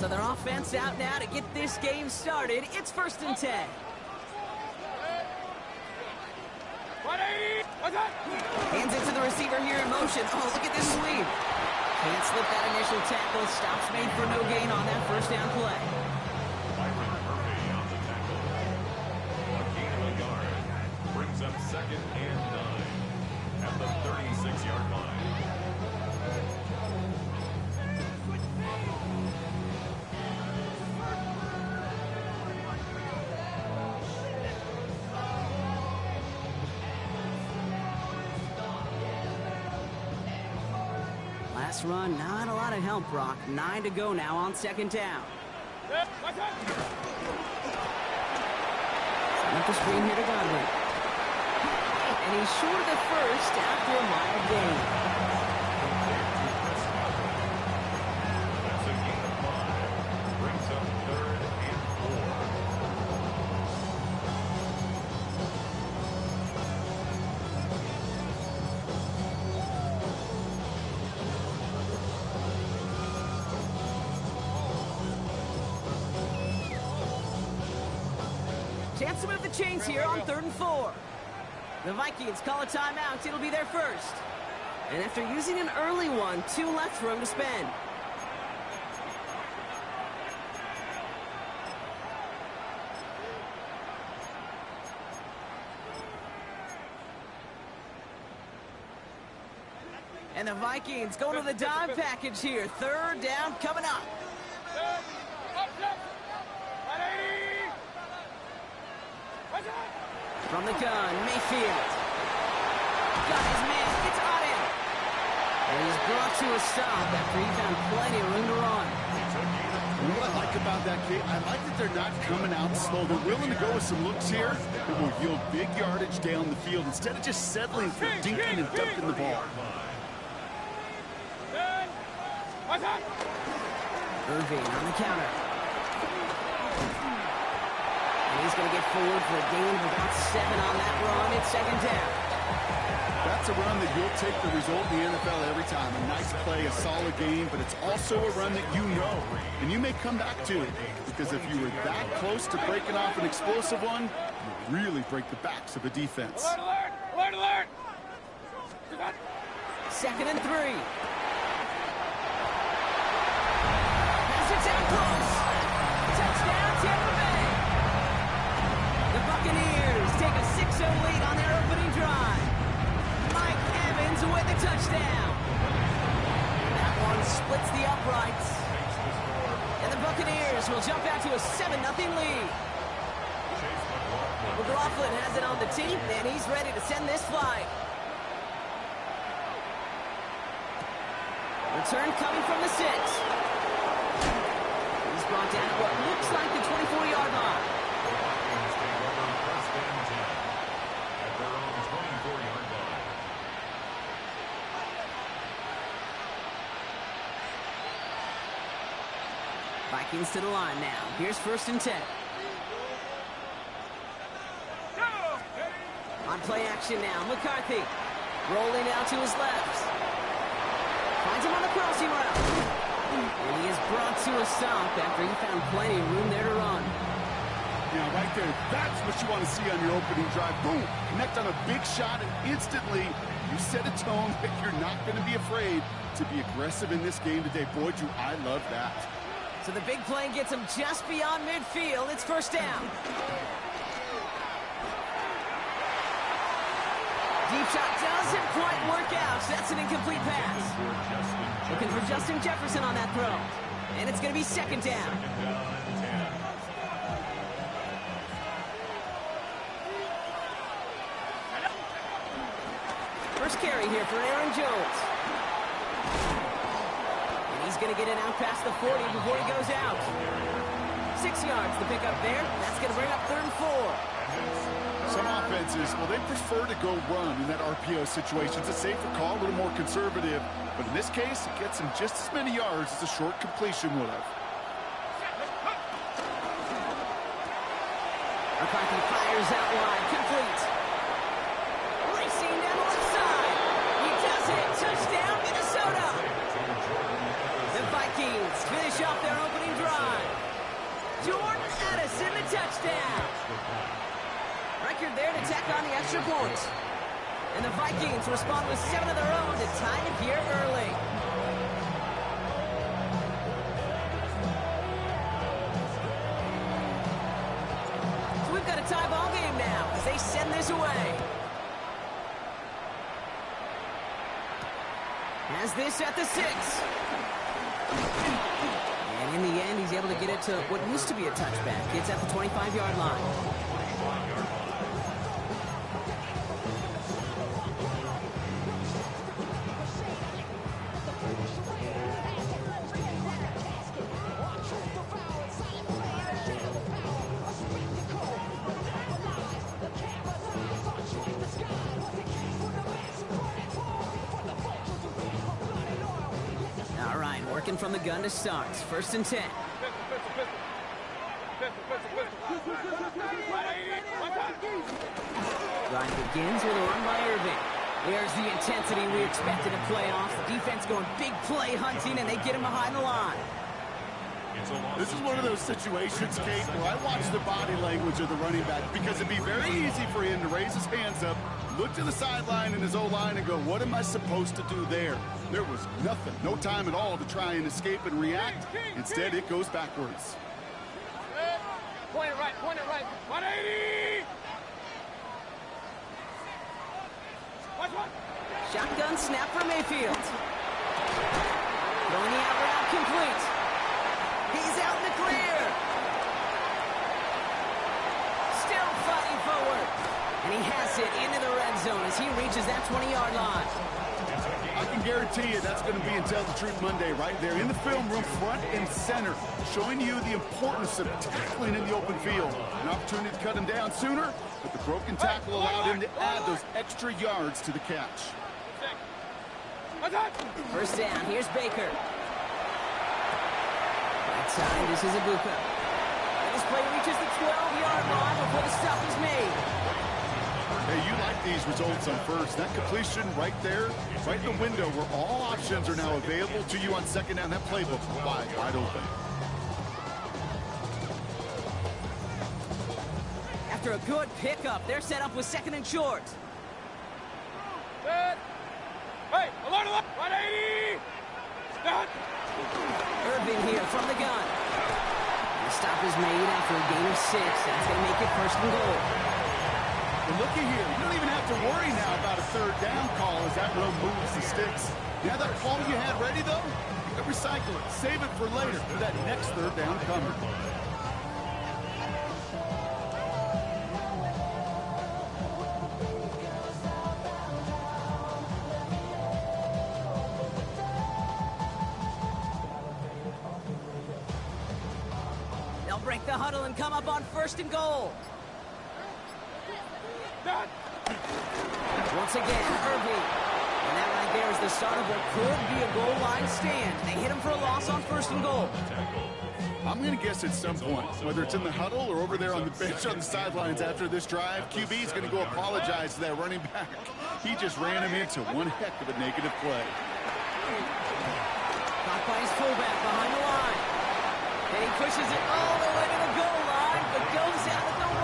So their offense out now to get this game started. It's 1st and 10. Hands it to the receiver here in motion. Oh, look at this sweep. Can't slip that initial tackle. Stops made for no gain on that first down play. Brings up 2nd and 9 at the 36-yard line. Last run, not a lot of help, Brock. 9 to go now on 2nd down. Set up the screen here to Godwin. And he's short of the first after a mile gain. That's a gain of 5. Brings up 3rd and 4. Chance to move the chains here on 3rd and 4. The Vikings call a timeout. It'll be their first. And after using an early one, 2 left for him to spend. And the Vikings going to the dime package here. 3rd down coming up. From the gun, Mayfield. Got his man, it's on him. And he's brought to a stop after he found plenty of room to run. And what I like about that kid, I like that they're not coming out slow. They're willing to go with some looks here that will yield big yardage down the field instead of just settling for dinking and dumping the ball. Irving on the counter. He's going to get forward for a gain of about 7 on that run. It's 2nd down. That's a run that you'll take the result in the NFL every time. A nice play, a solid game, but it's also a run that you know, and you may come back to it, because if you were that close to breaking off an explosive one, you really break the backs of a defense. Alert, alert, alert, alert! 2nd and 3. Pass it down close. Touchdown, Tampa Bay. The Buccaneers take a 6-0 lead on their opening drive. Mike Evans with the touchdown. That one splits the uprights. And the Buccaneers will jump out to a 7-0 lead. McLaughlin has it on the tee, and he's ready to send this flight. Return coming from the 6. He's brought down at what looks like the 24-yard line. Vikings to the line now. Here's 1st and 10. On play action now, McCarthy. Rolling out to his left. Finds him on the crossing route. And he is brought to a stop after he found plenty of room there to run. Yeah, right there. That's what you want to see on your opening drive. Boom! Connect on a big shot, and instantly you set a tone that you're not going to be afraid to be aggressive in this game today. Boy, do I love that. So the big play gets him just beyond midfield. It's 1st down. Deep shot doesn't quite work out. That's an incomplete pass. Looking for Justin Jefferson on that throw. And it's going to be 2nd down. First carry here for Aaron Jones. And he's going to get it out past the 40 before he goes out. 6 yards to pick up there. That's going to bring up 3rd and 4. Some offenses, well, they prefer to go run in that RPO situation. It's a safer call, a little more conservative. But in this case, it gets him just as many yards as a short completion would have. McCarthy fires out wide. Complete. Racing down the left side. He does it. Touchdown, Minnesota. The Vikings finish off their opening drive. And the Vikings respond with 7 of their own to tie it here early. So we've got a tie ball game now as they send this away. Has this at the 6. And in the end, he's able to get it to what used to be a touchback. It's at the 25-yard line. Working from the gun to start. 1st and 10. Drive begins with a run by Irving. There's the intensity we expected in playoffs. The defense going big play hunting, and they get him behind the line. This is one of those situations, Kate, where I watch the body language of the running back because it'd be very easy for him to raise his hands up, look to the sideline in his O-line and go, what am I supposed to do there? There was nothing, no time at all to try and escape and react. Instead, it goes backwards. Point it right, 180! Watch one. Shotgun snap for Mayfield. Throwing the out route complete. He's out in the clear. Still fighting forward. And he has it into the red zone as he reaches that 20-yard line. I can guarantee you that's going to be in Tell the Truth Monday right there in the film room, front and center, showing you the importance of tackling in the open field. An opportunity to cut him down sooner, but the broken tackle allowed him to add those extra yards to the catch. 1st down, here's Baker. Right side, this is Ibuka. And this play reaches the 12-yard line before the stop is made. Hey, you like these results on 1st. That completion right there, right in the window where all options are now available to you on 2nd down. That playbook wide open. After a good pickup, they're set up with 2nd and short. Hey, alert, 180! Stop! Irving here from the gun. The stop is made after a gain of 6. That's going to make it 1st and goal. And looky here, you don't even have to worry now about a 3rd down call as that run moves the sticks. You have that call you had ready, though? You can recycle it. Save it for later for that next 3rd down coming. They'll break the huddle and come up on 1st and goal. Once again, Irving. And that right there is the start of what could be a goal line stand. They hit him for a loss on 1st and goal. I'm going to guess at some point, whether it's in the huddle or over there on the bench on the sidelines after this drive, QB is going to go apologize to that running back. He just ran him into one heck of a negative play. Caught by his fullback behind the line. And he pushes it all the way to the goal line, but goes out at the 1.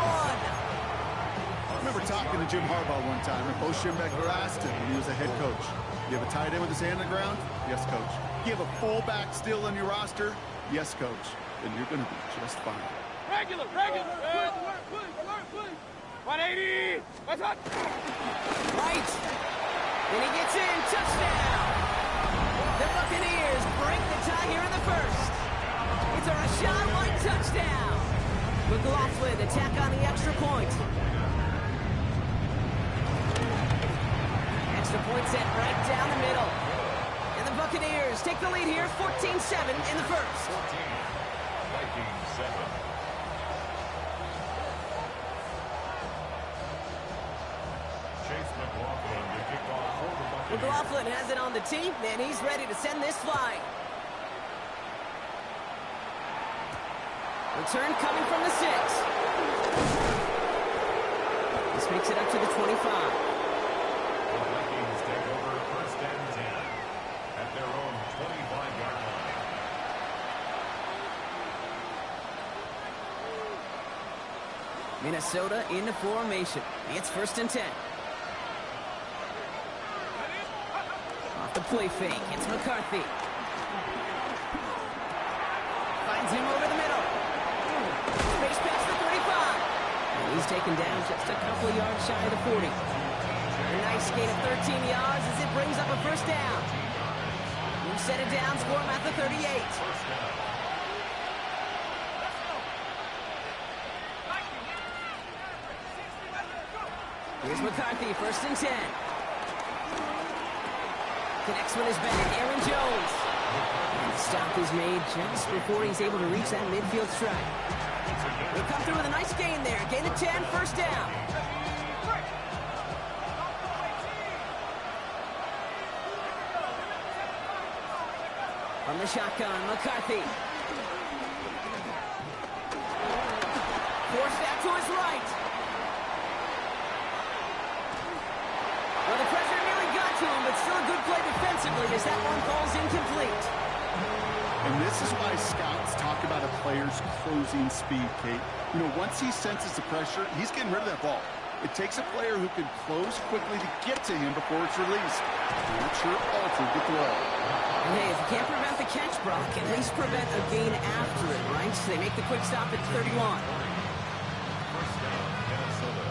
I remember talking to Jim Harbaugh one time, and Bo Schembechler asked him when he was a head coach, you have a tight end with his hand on the ground? Yes, coach. You have a fullback still on your roster? Yes, coach. Then you're going to be just fine. Regular. 180! What's up? Right. And he gets in. Touchdown. The Buccaneers break the tie here in the 1st. It's a Rachaad White touchdown. McLaughlin attack on the extra point. Extra point set right down the middle. And the Buccaneers take the lead here, 14-7 in the 1st. 14, Vikings 7. Chase McLaughlin to kick off for the Buccaneers. McLaughlin has it on the tee, and he's ready to send this flying. Return coming from the 6. This makes it up to the 25. The Vikings take over 1st and 10 at their own 25-yard line. Minnesota in the formation. It's 1st and 10. play fake. It's McCarthy. Finds him over the middle. Space pass to 35. And he's taken down just a couple of yards shy of the 40. A nice gain of 13 yards as it brings up a first down. We've set it down for him at the 38. Here's McCarthy, first and 10. Connects with his back, Aaron Jones. And the stop is made just before he's able to reach that midfield strike. They come through with a nice gain there. Gain of 10, first down. From the shotgun, McCarthy. Forced out to his right. Well, the pressure nearly got to him, but still a good play defensively as that one falls incomplete. And this is why scouts talk about a player's closing speed, Kate. You know, once he senses the pressure, he's getting rid of that ball. It takes a player who can close quickly to get to him before it's released. Not sure altered the throw. And hey, if you can't prevent the catch, Brock, at least prevent a gain after it, right? So they make the quick stop at 31. First down, Minnesota.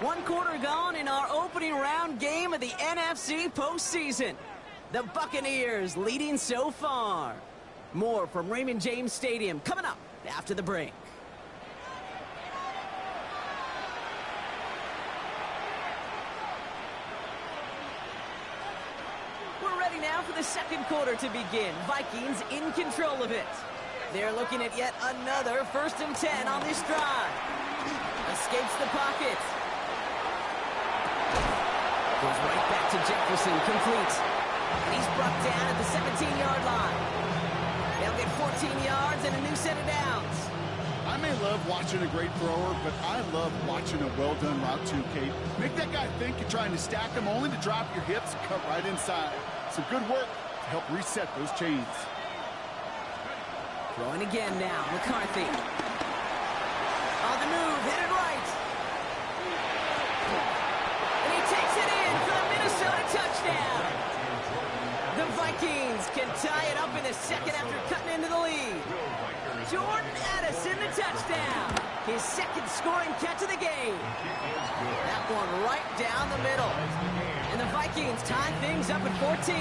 One quarter gone in our opening round game of the NFC postseason. The Buccaneers leading so far. More from Raymond James Stadium coming up after the break. We're ready now for the second quarter to begin. Vikings in control of it. They're looking at yet another first and 10 on this drive. Escapes the pocket. Goes right back to Jefferson, complete. And he's brought down at the 17-yard line. They'll get 14 yards and a new set of downs. I may love watching a great thrower, but I love watching a well-done route too, Kate. Make that guy think you're trying to stack him only to drop your hips and cut right inside. Some good work to help reset those chains. Throwing again now, McCarthy. On the move, headed right. And he takes it in for the Minnesota touchdown. The Vikings can tie it up in the second after cutting into the lead. Jordan Addison, the touchdown. His second scoring catch of the game. That one right down the middle. And the Vikings tie things up at 14.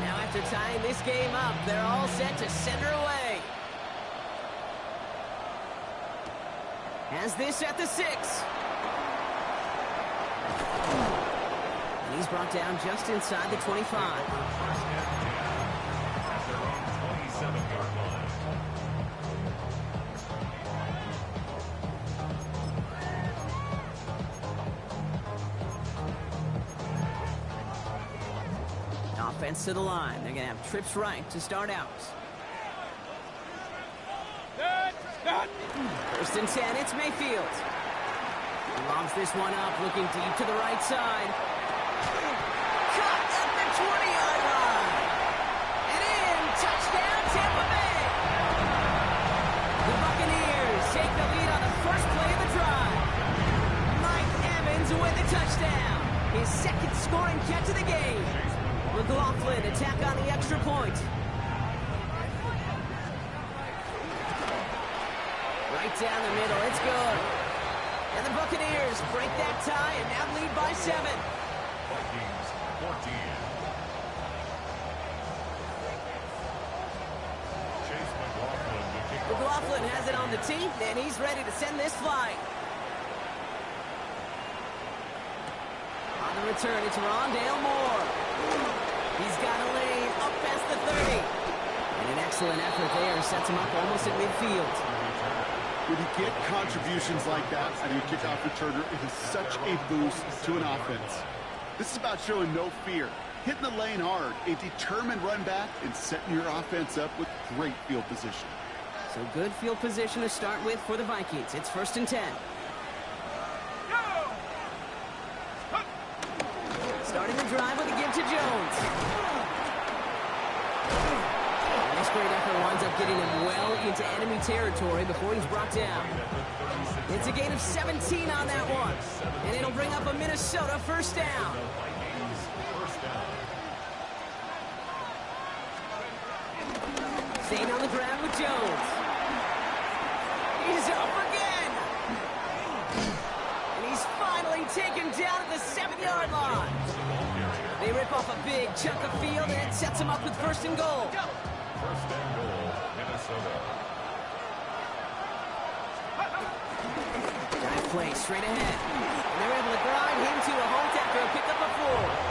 Now after tying this game up, they're all set to send her away. Has this at the 6. And he's brought down just inside the 25. First and 10 at their own 27-yard line. Offense to the line. They're going to have trips right to start out. First and 10, it's Mayfield. He lobs this one up, looking deep to the right side. Caught at the 20-yard line. And in, touchdown, Tampa Bay. The Buccaneers take the lead on the first play of the drive. Mike Evans with the touchdown. His second scoring catch of the game. McLaughlin attack on the extra point. Right down the middle, it's good. And the Buccaneers break that tie and now lead by 7. Vikings 14. Chase McLaughlin to kick off. McLaughlin has it on the tee, and he's ready to send this flight. On the return, it's Rondale Moore. He's got a lane up past the 30. And an excellent effort there sets him up almost at midfield. When you get contributions like that out of your kickoff returner, it is such a boost to an offense. This is about showing no fear, hitting the lane hard, a determined run back, and setting your offense up with great field position. So good field position to start with for the Vikings. It's first and 10. Starting the drive with a give to Jones. And this great effort winds up getting him well into enemy territory before he's brought down. It's a gain of 17 on that one. And it'll bring up a Minnesota first down. Staying on the ground with Jones. He's up again. And he's finally taken down at the 7-yard line. They rip off a big chunk of field, and it sets him up with first and goal. First and goal, Minnesota. Drive play straight ahead. And they're able to grind him to a halt after a pickup of 4.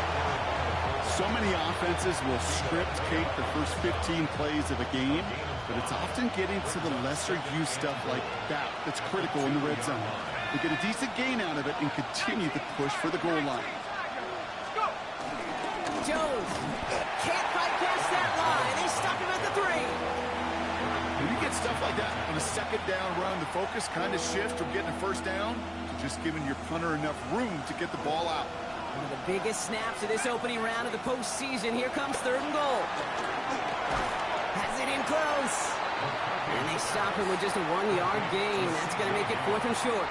So many offenses will script Kate the first 15 plays of a game, but it's often getting to the lesser used stuff like that that's critical in the red zone. They get a decent gain out of it and continue to push for the goal line. Jones can't fight past that line. They stop him at the 3. When you get stuff like that on a second down run, the focus kind of shifts from getting a first down to just giving your punter enough room to get the ball out. One of the biggest snaps of this opening round of the postseason. Here comes third and goal. Has it in close. And they stop him with just a 1-yard gain. That's going to make it 4th and short.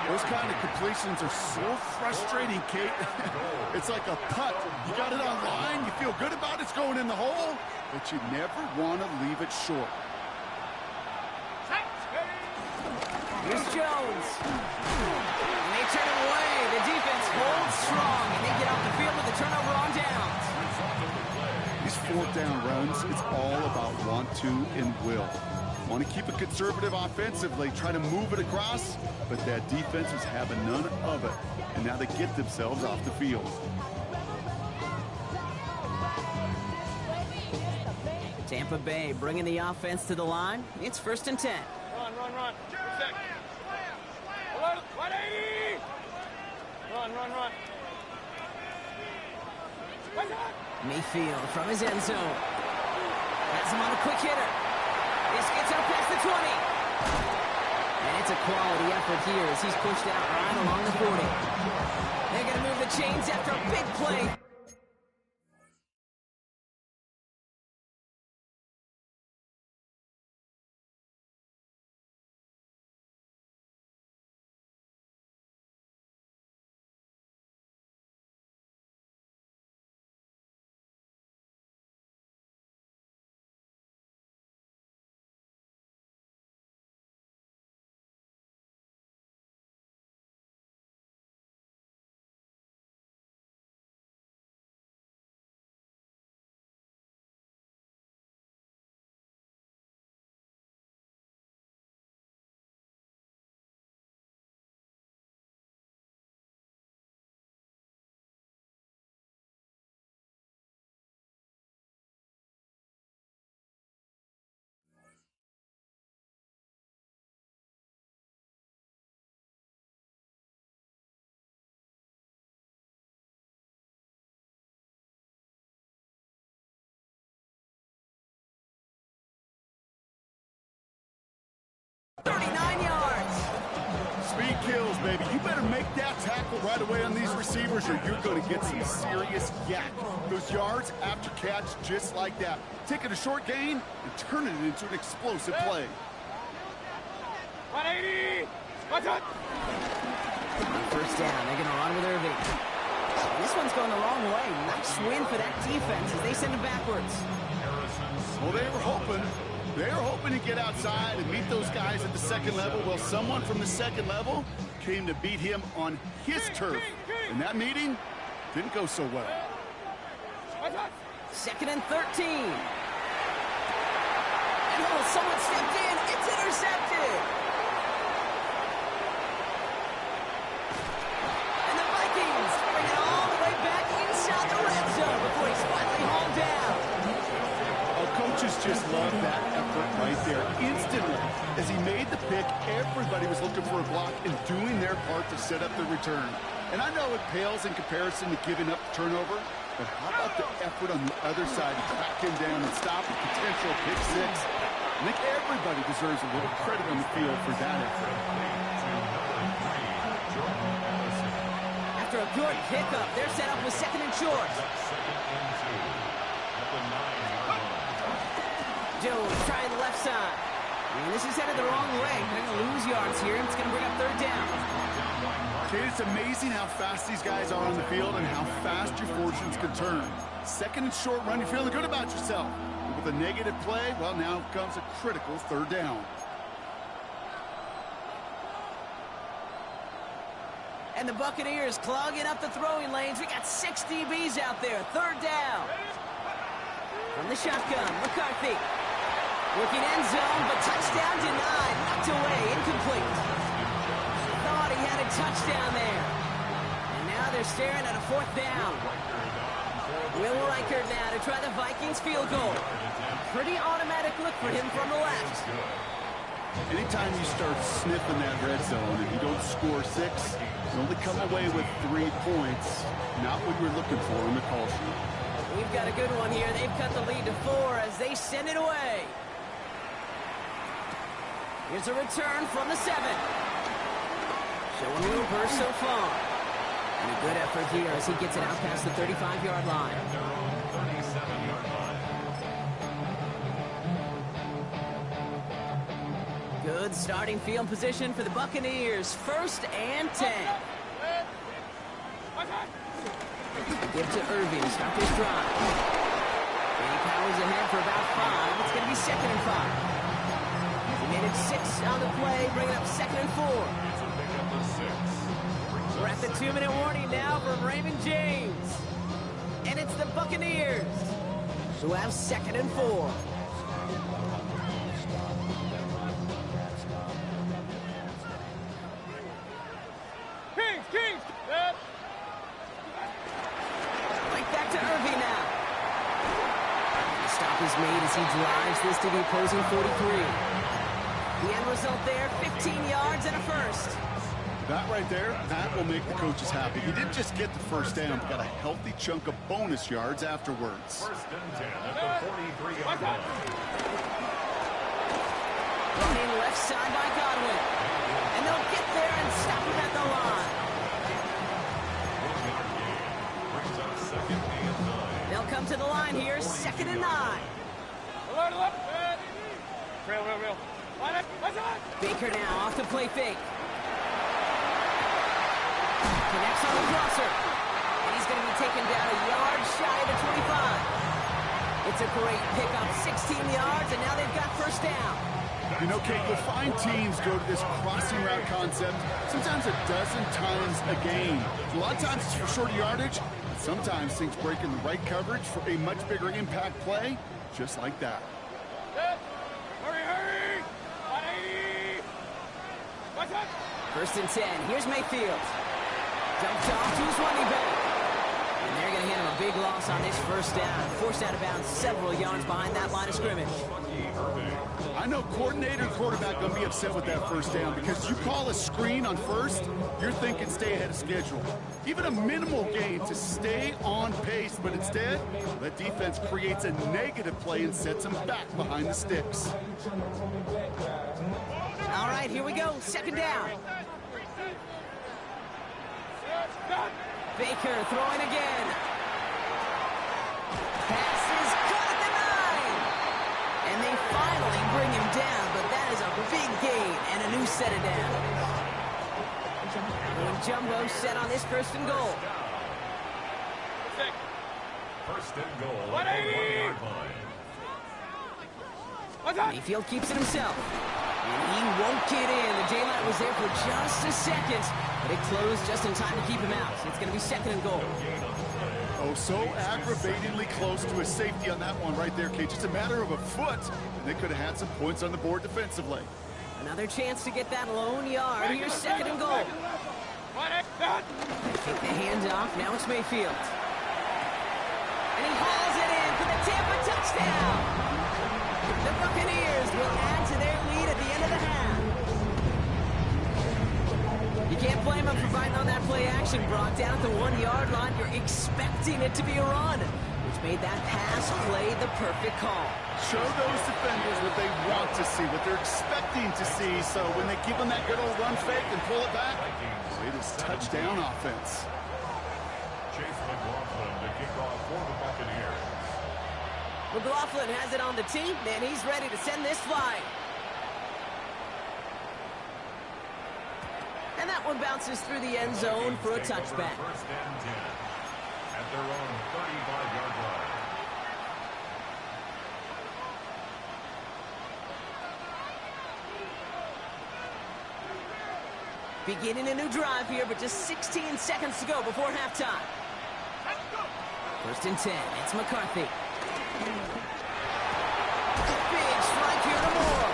Those kind of completions are so frustrating, Kate. It's like a putt. You got it on line, you feel good about it's going in the hole, but you never want to leave it short. Here's Jones. And they turn him away. The defense holds strong, and they get off the field with a turnover on downs. These fourth down runs, it's all about want to and will. Want to keep it conservative offensively, try to move it across, but that defense was having none of it, and now they get themselves off the field. Tampa Bay bringing the offense to the line. It's 1st and 10. Run. Protect. 180. Run. Mayfield from his end zone. Has him on a quick hitter. This gets up past the 20. And it's a quality effort here as he's pushed out right along the 40. They're going to move the chains after a big play. Speed kills, baby. You better make that tackle right away on these receivers or you're going to get some serious yak. Those yards after catch just like that. Taking a short gain and turning it into an explosive play. 180. What's up? First down. They're going to run with Irving. This one's going the wrong way. Nice win for that defense as they send it backwards. Well, they were hoping to get outside and meet those guys at the second level. Well, someone from the second level came to beat him on his turf. And that meeting didn't go so well. 2nd and 13. And someone stepped in. It's intercepted. And the Vikings bring it all the way back inside the red zone before he's finally hauled down. Coaches just love that effort right there. Instantly, as he made the pick, everybody was looking for a block and doing their part to set up the return. And I know it pales in comparison to giving up the turnover, but how about the effort on the other side to track him down and stop a potential pick six? I think everybody deserves a little credit on the field for that effort. After a good pickup, they're set up with 2nd and short. Jones trying the left side. And this is headed the wrong way. They're going to lose yards here. It's going to bring up third down. Kate, it's amazing how fast these guys are on the field and how fast your fortunes can turn. Second and short run, you're feeling good about yourself. But with a negative play, well, now comes a critical third down. And the Buccaneers clogging up the throwing lanes. We got 6 DBs out there. Third down. From the shotgun, McCarthy. Looking end zone, but touchdown denied. Knocked away, incomplete. Thought he had a touchdown there. And now they're staring at a fourth down. Will Reichert now to try the Vikings field goal. Pretty automatic look for him from the left. Anytime you start sniffing that red zone and you don't score 6, you only come away with 3 points. Not what you're looking for in the call sheet. We've got a good one here. They've cut the lead to 4 as they send it away. Here's a return from the 7. Showing little burst so far. And a good effort here as he gets it out past the 35-yard line. Good starting field position for the Buccaneers. 1st and 10. Give to Irving to start this drive. And he powers ahead for about 5. It's going to be 2nd and 5. He made it 6 on the play, bringing up 2nd and 4. We're at the 2-minute warning now from Raymond James. And it's the Buccaneers who have 2nd and 4. Kings! Right back to Irving now. The stop is made as he drives this to the opposing 43. The end result there, 15 yards and a first. That right there, that will make the coaches happy. He didn't just get the first down, but got a healthy chunk of bonus yards afterwards. 1st and 10 at the 43-yard line. Running left side by Godwin. And they'll get there and stop him at the line. Brings up 2nd and 9. They'll come to the line here, 2nd and 9. Real. Baker now off the play fake. Connects on the crosser. And he's going to be taken down a yard shy of the 25. It's a great pickup, 16 yards, and now they've got 1st down. You know, Kate, you'll find teams go to this crossing route concept sometimes a dozen times a game. A lot of times it's for short yardage, but sometimes things break in the right coverage for a much bigger impact play, just like that. Hurry! 1st and 10. Here's Mayfield. Dumped off to his running back. And they're going to hand him a big loss on this 1st down. Forced out of bounds several yards behind that line of scrimmage. I know coordinator and quarterback going to be upset with that 1st down because you call a screen on 1st, you're thinking stay ahead of schedule. Even a minimal gain to stay on pace, but instead, that defense creates a negative play and sets them back behind the sticks. All right, here we go. 2nd down. Baker throwing again. Pass is caught at the 9. And they finally bring him down, but that is a big gain and a new set of down. And Jumbo set on this 1st and goal. 1st and goal at the 1-yard line. Mayfield keeps it himself. And he won't get in. The daylight was there for just a second, but it closed just in time to keep him out. So it's going to be 2nd and goal. Oh, so aggravatingly close to a safety on that one right there, Kate. Just a matter of a foot, and they could have had some points on the board defensively. Another chance to get that lone yard. Here's 2nd and goal. They take the handoff. Now it's Mayfield. And he hauls it in for the Tampa touchdown. The Buccaneers will add to their lead at the end of the half. You can't blame them for fighting on that play action, Brock. Down at the 1-yard line, you're expecting it to be a run, which made that pass play the perfect call. Show those defenders what they want to see, what they're expecting to see, so when they give them that good old run fake and pull it back, it is touchdown offense. Chase McLaughlin to kick off for the Buccaneers. McLaughlin has it on the tee, and he's ready to send this flying. And that one bounces through the end zone for a touchback. First and 10 at their own 35-yard line. Beginning a new drive here, but just 16 seconds to go before halftime. First and 10, it's McCarthy. Big strike here to Moore.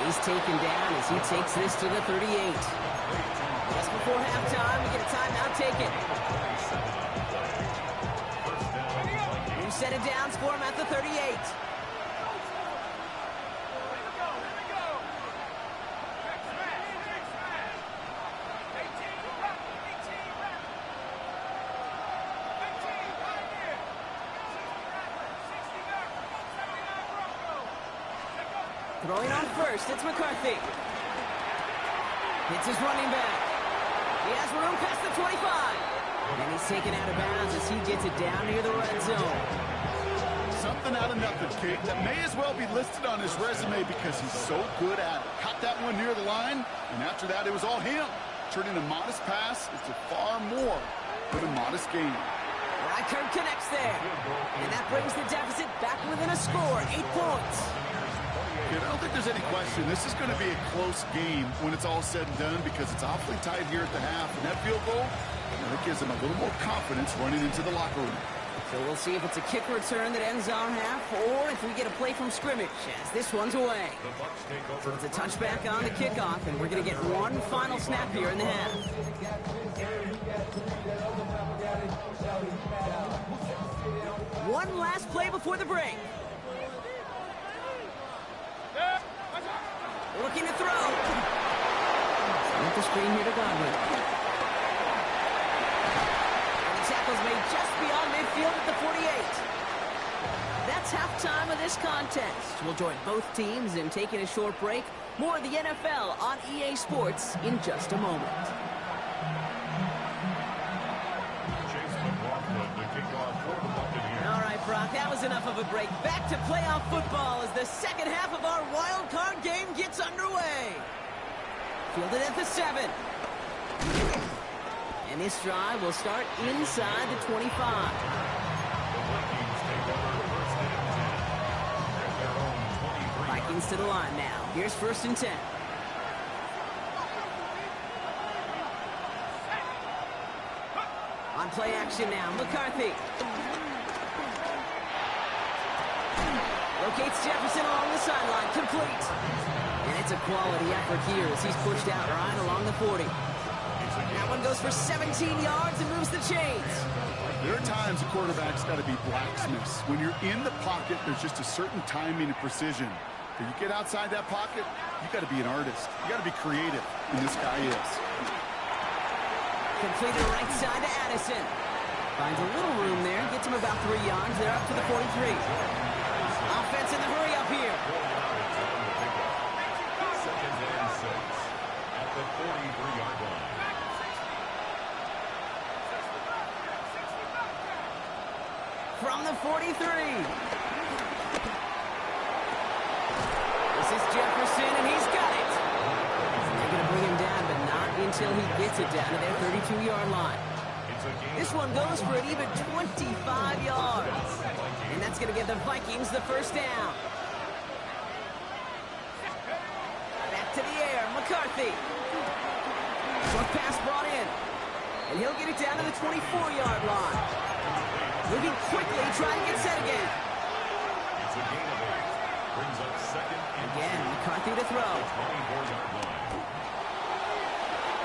He's taken down as he takes this to the 38. Just before halftime, we get a timeout taken. New set of downs for him at the 38. Throwing on first, it's McCarthy. Hits his running back. He has room past the 25. And he's taken out of bounds as he gets it down near the red zone. Something out of nothing, kid, that may as well be listed on his resume because he's so good at it. Caught that one near the line, and after that, it was all him. Turning a modest pass into far more than a modest gain. Reichert connects there. And that brings the deficit back within a score, 8 points. I don't think there's any question. This is going to be a close game when it's all said and done because it's awfully tight here at the half. And that field goal, it gives them a little more confidence running into the locker room. So we'll see if it's a kick return that ends our half or if we get a play from scrimmage as this one's away. So it's a touchback on the kickoff, and we're going to get one final snap here in the half. One last play before the break. Looking to throw. With the screen here to Godwin. And the tackle's made just beyond midfield at the 48. That's halftime of this contest. We'll join both teams in taking a short break. More of the NFL on EA Sports in just a moment. All right, Brock, that was enough of a break. Back to playoff football as the second half of our wild card game gets underway. Fielded at the 7. And this drive will start inside the 25. Vikings to the line now. Here's first and 10. On play action now, McCarthy. Locates Jefferson along the sideline, complete. And it's a quality effort here as he's pushed out right along the 40. That one goes for 17 yards and moves the chains. There are times a quarterback's got to be blacksmiths. When you're in the pocket, there's just a certain timing and precision. When you get outside that pocket, you got to be an artist. You got to be creative, and this guy is. Completed right side to Addison. Finds a little room there, gets him about 3 yards. They're up to the 43. Offense in the hurry up here. Second and 6 at the 43-yard line. From the 43. This is Jefferson, and he's got it. They're going to bring him down, but not until he gets it down to their 32-yard line. This one goes for an even 25 yards. And that's going to give the Vikings the first down. Back to the air, McCarthy. Short pass brought in. And he'll get it down to the 24-yard line. Moving quickly, trying to get set again. It's a gain of 8. Brings up second and Again, McCarthy to throw. 24-yard line.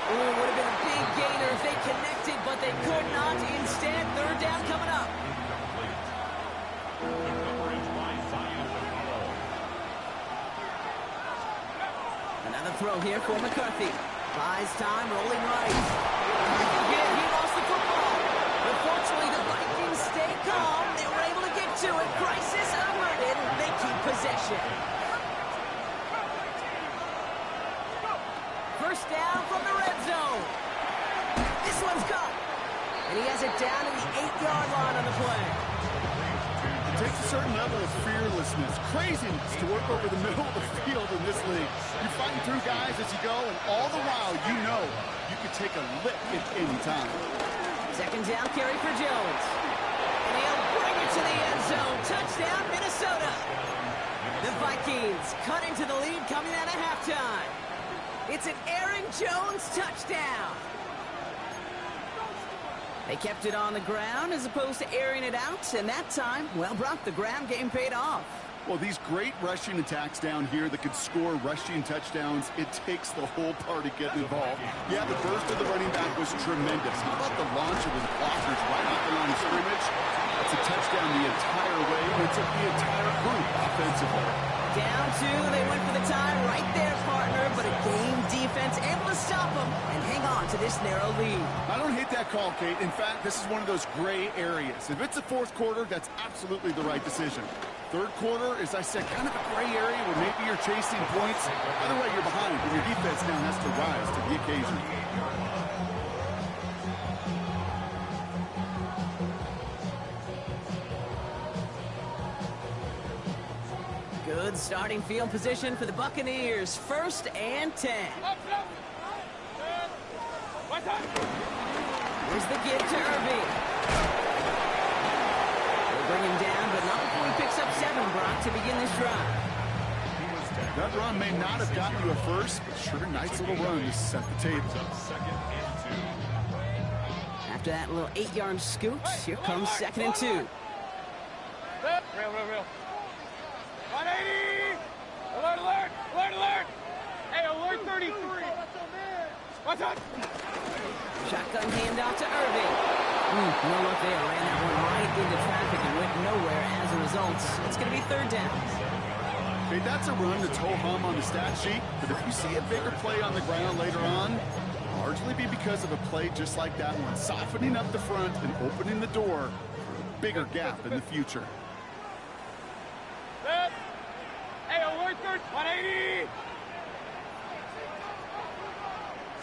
Ooh, would have been a big gainer if they connected, but they could not. Instead, third down coming up. The coverage by Zion to follow. Another throw here for McCarthy. Buys time, rolling right. Again, he lost the football. But fortunately, the Vikings stay calm. They were able to get to it. Crisis averted. They keep possession. First down from the red zone. This one's caught. And he has it down to the 8-yard line on the play. takes a certain level of fearlessness, craziness to work over the middle of the field in this league. You're fighting through guys as you go, and all the while you know you can take a lick at any time. Second down carry for Jones. And he'll bring it to the end zone. Touchdown, Minnesota. The Vikings cut into the lead coming out of halftime. It's an Aaron Jones touchdown. They kept it on the ground as opposed to airing it out, and that time, well, Brock, the ground game paid off. Well, these great rushing attacks down here that could score rushing touchdowns, it takes the whole party getting involved. Yeah, the burst of the running back was tremendous. How about the launch of his blockers right off the line of scrimmage? That's a touchdown the entire way, and it took the entire group offensively. Down two, they went for the tie right there, partner, but a game defense able to stop them and hang on to this narrow lead. I don't hate that call, Kate. In fact, this is one of those gray areas. If it's a fourth quarter, that's absolutely the right decision. Third quarter, as I said, kind of a gray area where maybe you're chasing points. Either way, you're behind, and your defense now has to rise to the occasion. Good starting field position for the Buccaneers. 1st and 10. Here's the give to Irving. They'll bring him down, but not before he picks up 7, Brock, to begin this drive. That run may not have gotten you a first, but sure, nice little run to set the table. After that little 8-yard scoot, here comes 2nd and 2. Real. 180! Alert! Hey, alert 33! What's up? Shotgun handoff to Irving. No look there. Ran that one right into traffic and went nowhere as a result. It's going to be 3rd down. Okay, that's a run that's ho-hum on the stat sheet, but if you see a bigger play on the ground later on, it'll largely be because of a play just like that one, softening up the front and opening the door for a bigger gap in the future. Hey, alert 180!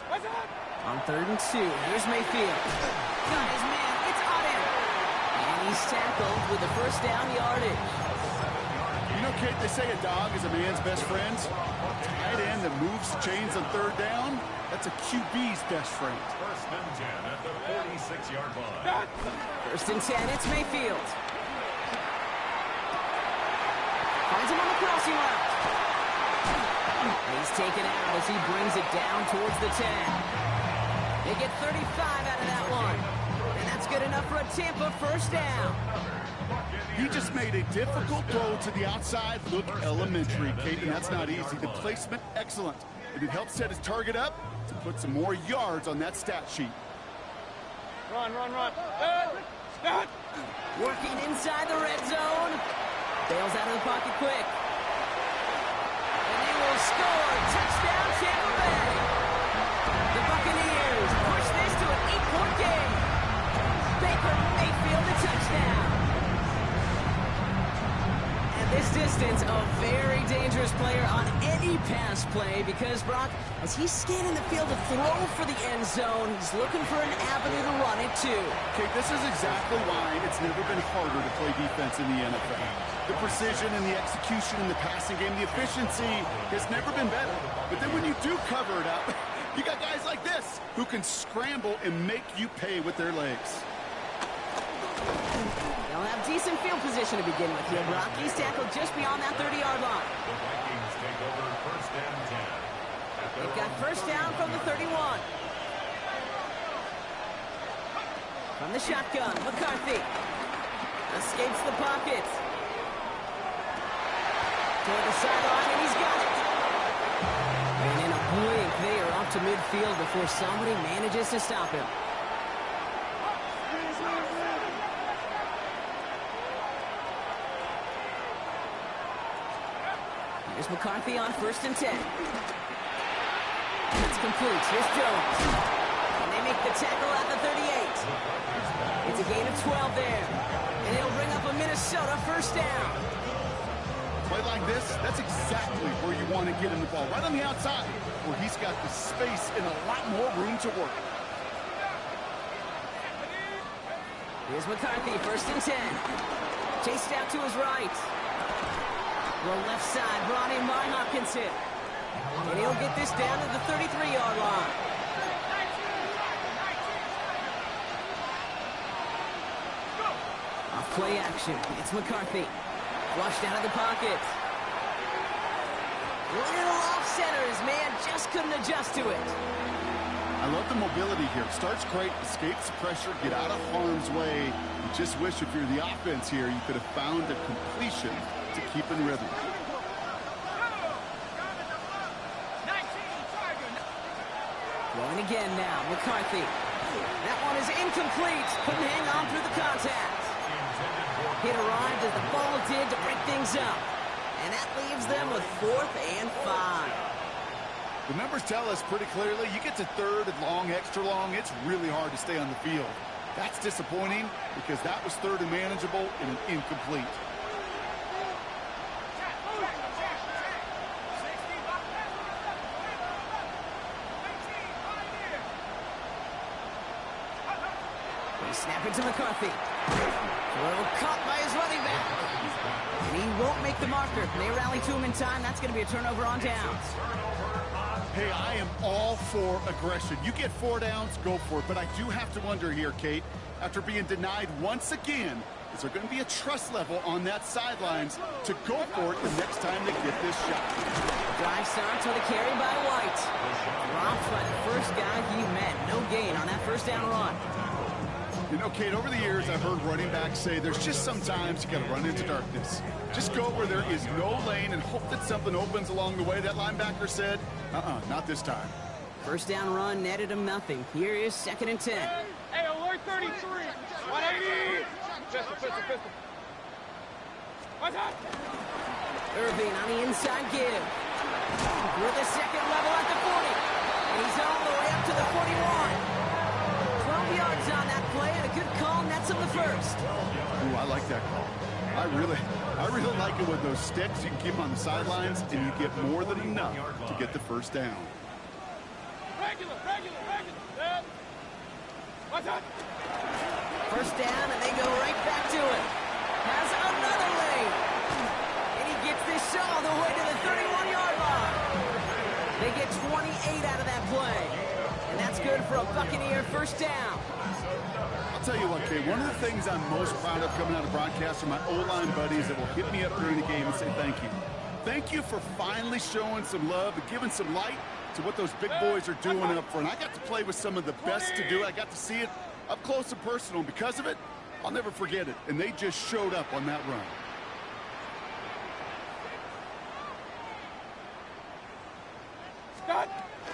What's up? On 3rd and 2, here's Mayfield. Got his man, it's on him. And he's tackled with the 1st down yardage. You know, Kate, they say a dog is a man's best friend. A tight end that moves the chains on 3rd down, that's a QB's best friend. 1st and 10 at the 46-yard line. 1st and 10, it's Mayfield. Finds him on the crossing route. He's taken out as he brings it down towards the 10. They get 35 out of that one. And that's good enough for a Tampa 1st down. He just made a difficult throw to the outside look elementary, Kate, and that's not easy. The placement, excellent. And it helps set his target up to put some more yards on that stat sheet. Run. Working inside the red zone. Bails out of the pocket quick. And they will score. Touchdown, Tampa Bay. The Buccaneers push this to an 8-point game. Baker Mayfield a touchdown. And this distance, a very dangerous player on any pass play because, Brock, as he's scanning the field to throw for the end zone, he's looking for an avenue to run it too. Okay, this is exactly why it's never been harder to play defense in the NFL. The precision and the execution in the passing game, the efficiency has never been better. But then when you do cover it up, you got guys like this who can scramble and make you pay with their legs. They'll have decent field position to begin with here, Brock. He's tackled just beyond that 30-yard line. The Vikings take over 1st and 10. They've got 1st down from the 31. From the shotgun, McCarthy escapes the pocket. Toward the sideline, and he's got it. And in a blink, they are off to midfield before somebody manages to stop him. Here's McCarthy on 1st and 10. It's complete. Here's Jones. And they make the tackle at the 38. It's a gain of 12 there. And it'll bring up a Minnesota 1st down. Play like this, that's exactly where you want to get in the ball. Right on the outside, where he's got the space and a lot more room to work. Here's McCarthy, 1st and 10. Chased out to his right. Roll left side, brought in by Hopkinson. And he'll get this down to the 33-yard line. Off play action. It's McCarthy. Flushed out of the pocket. Little off center. His man just couldn't adjust to it. I love the mobility here. Starts great, escapes pressure, get out of harm's way. You just wish if you're the offense here, you could have found a completion to keep in rhythm. Going again now, McCarthy. That one is incomplete. Couldn't hang on through the contact. Hit arrived as the ball did to break things up. And that leaves them with 4th and 5. The numbers tell us pretty clearly, you get to 3rd and long, extra long, it's really hard to stay on the field. That's disappointing because that was 3rd and manageable and an incomplete. They snap it to McCarthy. Well, caught by his running back. And he won't make the marker. They rally to him in time. That's going to be a turnover on downs. Hey, I am all for aggression. You get 4 downs, go for it. But I do have to wonder here, Kate, after being denied once again, is there going to be a trust level on that sidelines to go for it the next time they get this shot? Drive starts with a carry by White. Dropped by the first guy he met. No gain on that first down run. You know, Kate, over the years, I've heard running backs say there's just sometimes you got to run into darkness. Just go where there is no lane and hope that something opens along the way. That linebacker said, not this time. First down run netted him nothing. Here is 2nd and 10. Hey, alert 33. 180. Pistol. What's up? Irving on the inside give. With the second level at the 40. And he's all the way up to the 41. 12 yards on that play, and a good call nets him the first. Ooh, I like that call. I really like it with those sticks. You can keep them on the sidelines, and you get more than enough to get the first down. Regular. What's up? First down, and they go right back to it. Has another lane. And he gets this all the way to the 31-yard line. They get 28 out of that play. And that's good for a Buccaneer first down. I'll tell you what, Kate, one of the things I'm most proud of coming out of broadcast are my O-line buddies that will hit me up during the game and say thank you. Thank you for finally showing some love and giving some light to what those big boys are doing up front. I got to play with some of the best to do it. I got to see it up close and personal. And because of it, I'll never forget it. And they just showed up on that run. Scott.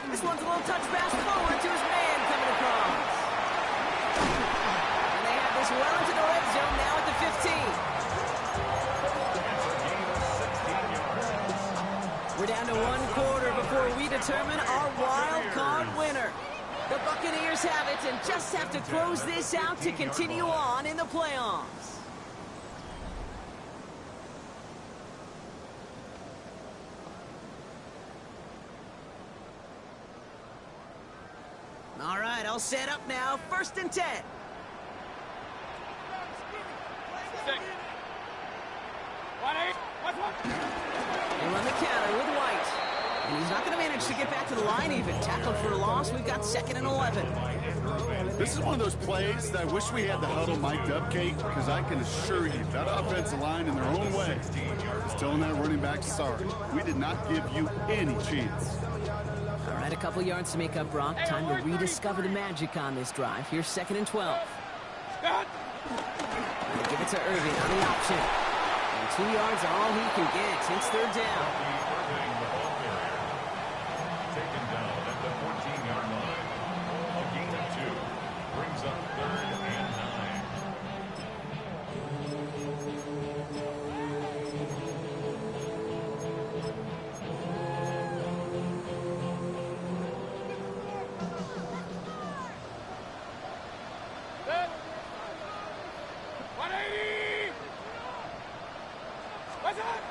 This one's a little touch pass forward to his man coming across. And they have this well into the red zone now at the 15. We're down to 1 quarter before we determine our wild card winner. The Buccaneers have it and just have to close this out to continue on in the playoffs. All right, all set up now. 1st and 10. They run the counter with White. And he's not going to manage to get back to the line even. Tackled for a loss. We've got 2nd and 11. This is one of those plays that I wish we had the huddle mic'd up, Kate, because I can assure you that offensive line in their own way is telling that running back, sorry, we did not give you any chance. All right, a couple yards to make up, Brock. Time to rediscover the magic on this drive. Here's 2nd and 12. They give it to Irving on the option. And 2 yards are all he can get. It's 3rd down. Taken down at the 14-yard line. A gain of 2 brings up 3rd and 180. What's up?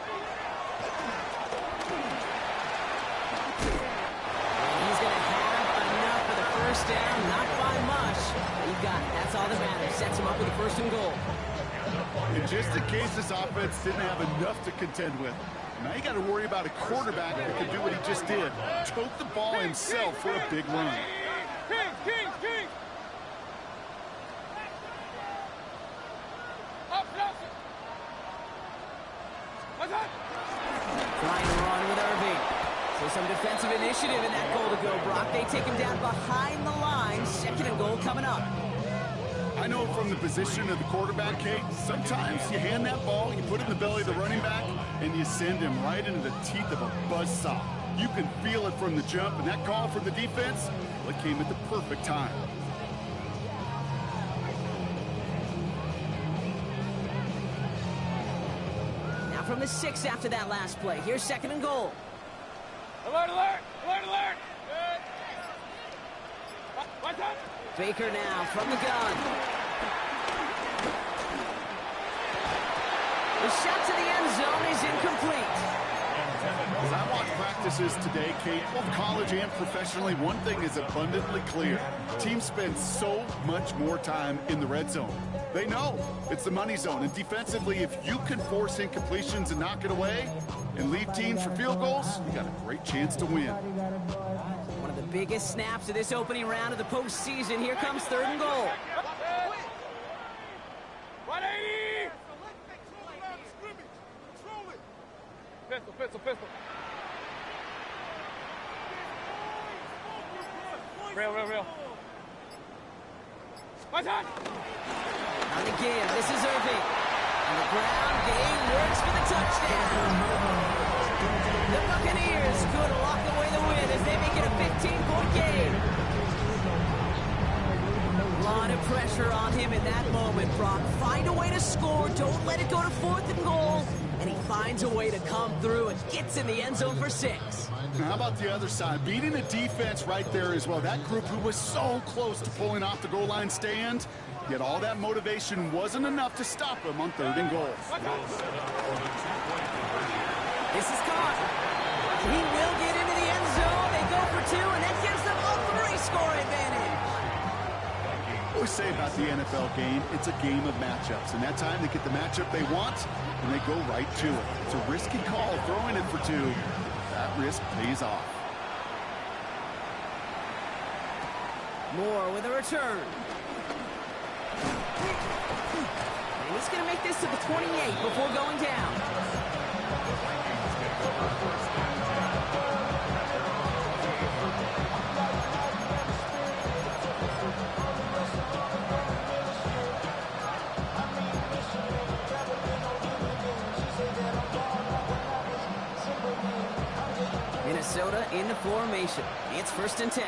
He's going to have enough for the first down. Not by much. He got it. That's all that matters. Sets him up with a 1st and goal. And just in case this offense didn't have enough to contend with, now you got to worry about a quarterback that can do what he just did. Choke the ball himself for a big run. King! Up, closer! What's up? Trying to run with Irving. So some defensive initiative in that goal to go, Brock. They take him down behind the line. Second and goal coming up. I know from the position of the quarterback, Kate, sometimes you hand that ball, you put it in the belly of the running back, and you send him right into the teeth of a buzzsaw. You can feel it from the jump, and that call from the defense, well, it came at the perfect time. Now from the 6 after that last play. Here's second and goal. Alert! Good. What's up? Baker now from the gun. The shot to the end zone is incomplete. As I watch practices today, Kate, both college and professionally, one thing is abundantly clear. Teams spend so much more time in the red zone. They know it's the money zone, and defensively, if you can force incompletions and knock it away and lead teams for field goals, you got a great chance to win. One of the biggest snaps of this opening round of the postseason. Here comes third and goal. 180! Pistol. Real. What's up? And again, this is Irving. And the ground game works for the touchdown. The Buccaneers could lock away the win as they make it a 15-point game. A lot of pressure on him in that moment, Brock. Find a way to score. Don't let it go to fourth and goal. And he finds a way to come through and gets in the end zone for 6. Now, how about the other side? Beating the defense right there as well. That group who was so close to pulling off the goal line stand, yet all that motivation wasn't enough to stop him on third and goal. This is caught. He will get into the end zone. They go for 2, and that gives them a 3-score advantage. What we say about the NFL game, it's a game of matchups. And that time they get the matchup they want, and they go right to it. It's a risky call throwing it for 2. That risk pays off. Moore with a return. And he's going to make this to the 28 before going down. Minnesota in the formation. It's 1st and 10.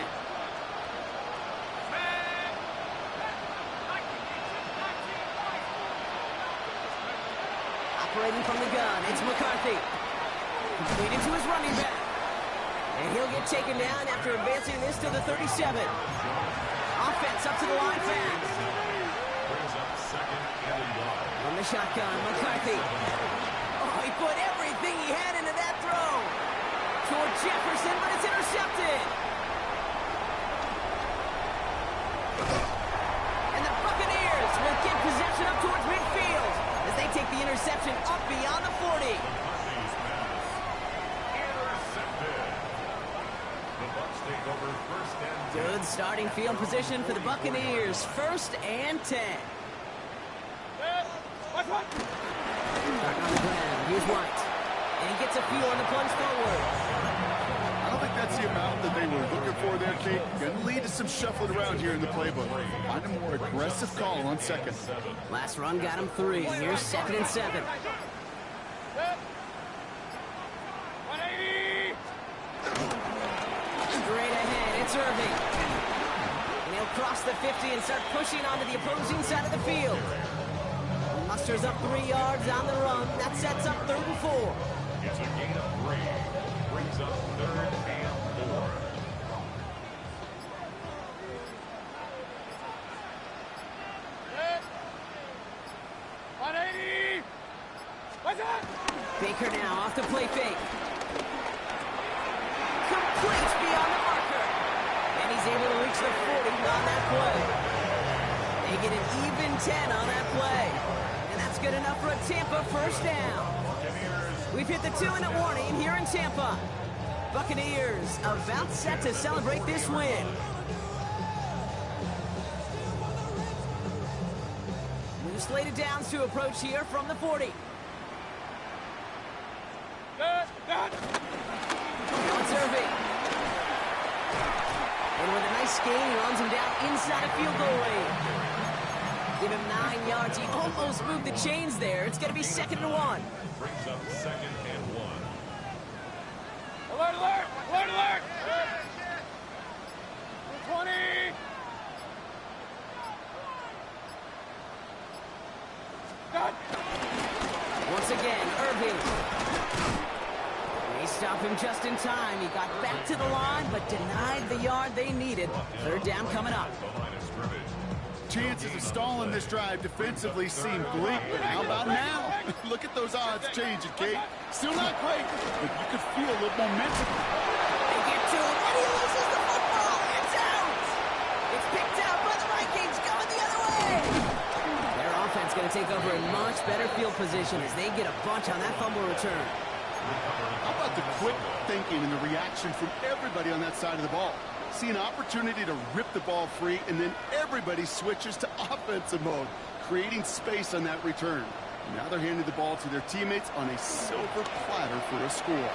Operating from the gun, it's McCarthy. Completed to his running back. And he'll get taken down after advancing this to the 37. Offense up to the line fast. From the shotgun, McCarthy. Oh, he put everything he had into that throw. Toward Jefferson, but it's intercepted. And the Buccaneers will get possession up towards midfield as they take the interception up beyond the 40. Good starting field position for the Buccaneers. 1st and 10. Back on the ground. Here's White. And he gets a few on the plunge forward. I don't think that's the amount that they were looking for there, Kate. Going to lead to some shuffling around here in the playbook. Find a more aggressive call on 2nd. Last run got him 3. Here's 2nd and 7. 180! Straight ahead, it's Irving. And he'll cross the 50 and start pushing onto the opposing side of the field. Musters up 3 yards on the run. That sets up 3rd and 4. It's a gain of 3. Brings up 3rd and 4. Baker now off the play fake. Complete beyond the marker. And he's able to reach the 40 on that play. They get an even 10 on that play. And that's good enough for a Tampa first down. We've hit the 2-minute warning here in Tampa. Buccaneers about set to celebrate this win. New slated downs to approach here from the 40. Good. Now it's Irving. And with a nice gain, he runs him down inside of field goal range. Give him 9 yards. He almost moved the chains there. It's going to be 2nd and 1. Brings up 2nd and 1. Alert, alert! Alert, alert! 20! Done. Once again, Irving. They stop him just in time. He got back to the line, but denied the yard they needed. 3rd down coming up. The line of scrimmage. Chances of stalling this drive defensively seem bleak, but how about now? Look at those odds changing, Kate. Still not great, but you could feel a little momentum. They get to him, and he loses the football. It's out. It's picked out by the Vikings, going the other way. Their offense going to take over in much better field position as they get a bunch on that fumble return. How about the quick thinking and the reaction from everybody on that side of the ball? See an opportunity to rip the ball free, and then everybody switches to offensive mode, creating space on that return. Now they're handing the ball to their teammates on a silver platter for a score.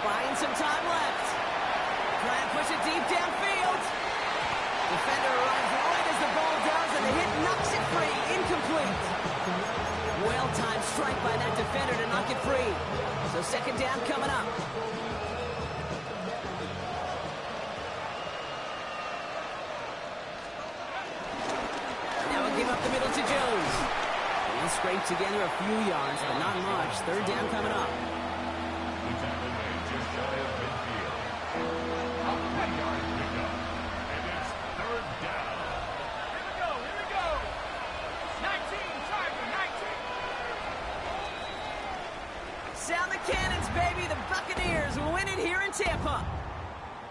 Buying some time left. Trying to push it deep downfield. Defender arrives right as the ball does, and the hit knocks it free. Incomplete. Well-timed strike by that defender to knock it free. So 2nd down coming up. Give up the middle to Jones. He'll scrape together a few yards, but not much. 3rd down coming up. The tackle made just shy of midfield. A 1-yard pickup. And it's 3rd down. Here we go. 19, Tiger, 19. Sound the cannons, baby. The Buccaneers win it here in Tampa.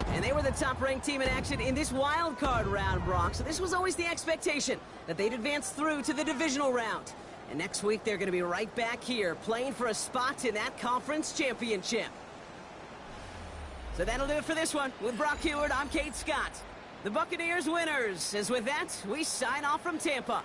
And they were the top-ranked team in action in this wild card round, Brock. So this was always the expectation that they'd advance through to the divisional round. And next week, they're going to be right back here playing for a spot in that conference championship. So that'll do it for this one. With Brock Heward, I'm Kate Scott. The Buccaneers winners. As with that, we sign off from Tampa.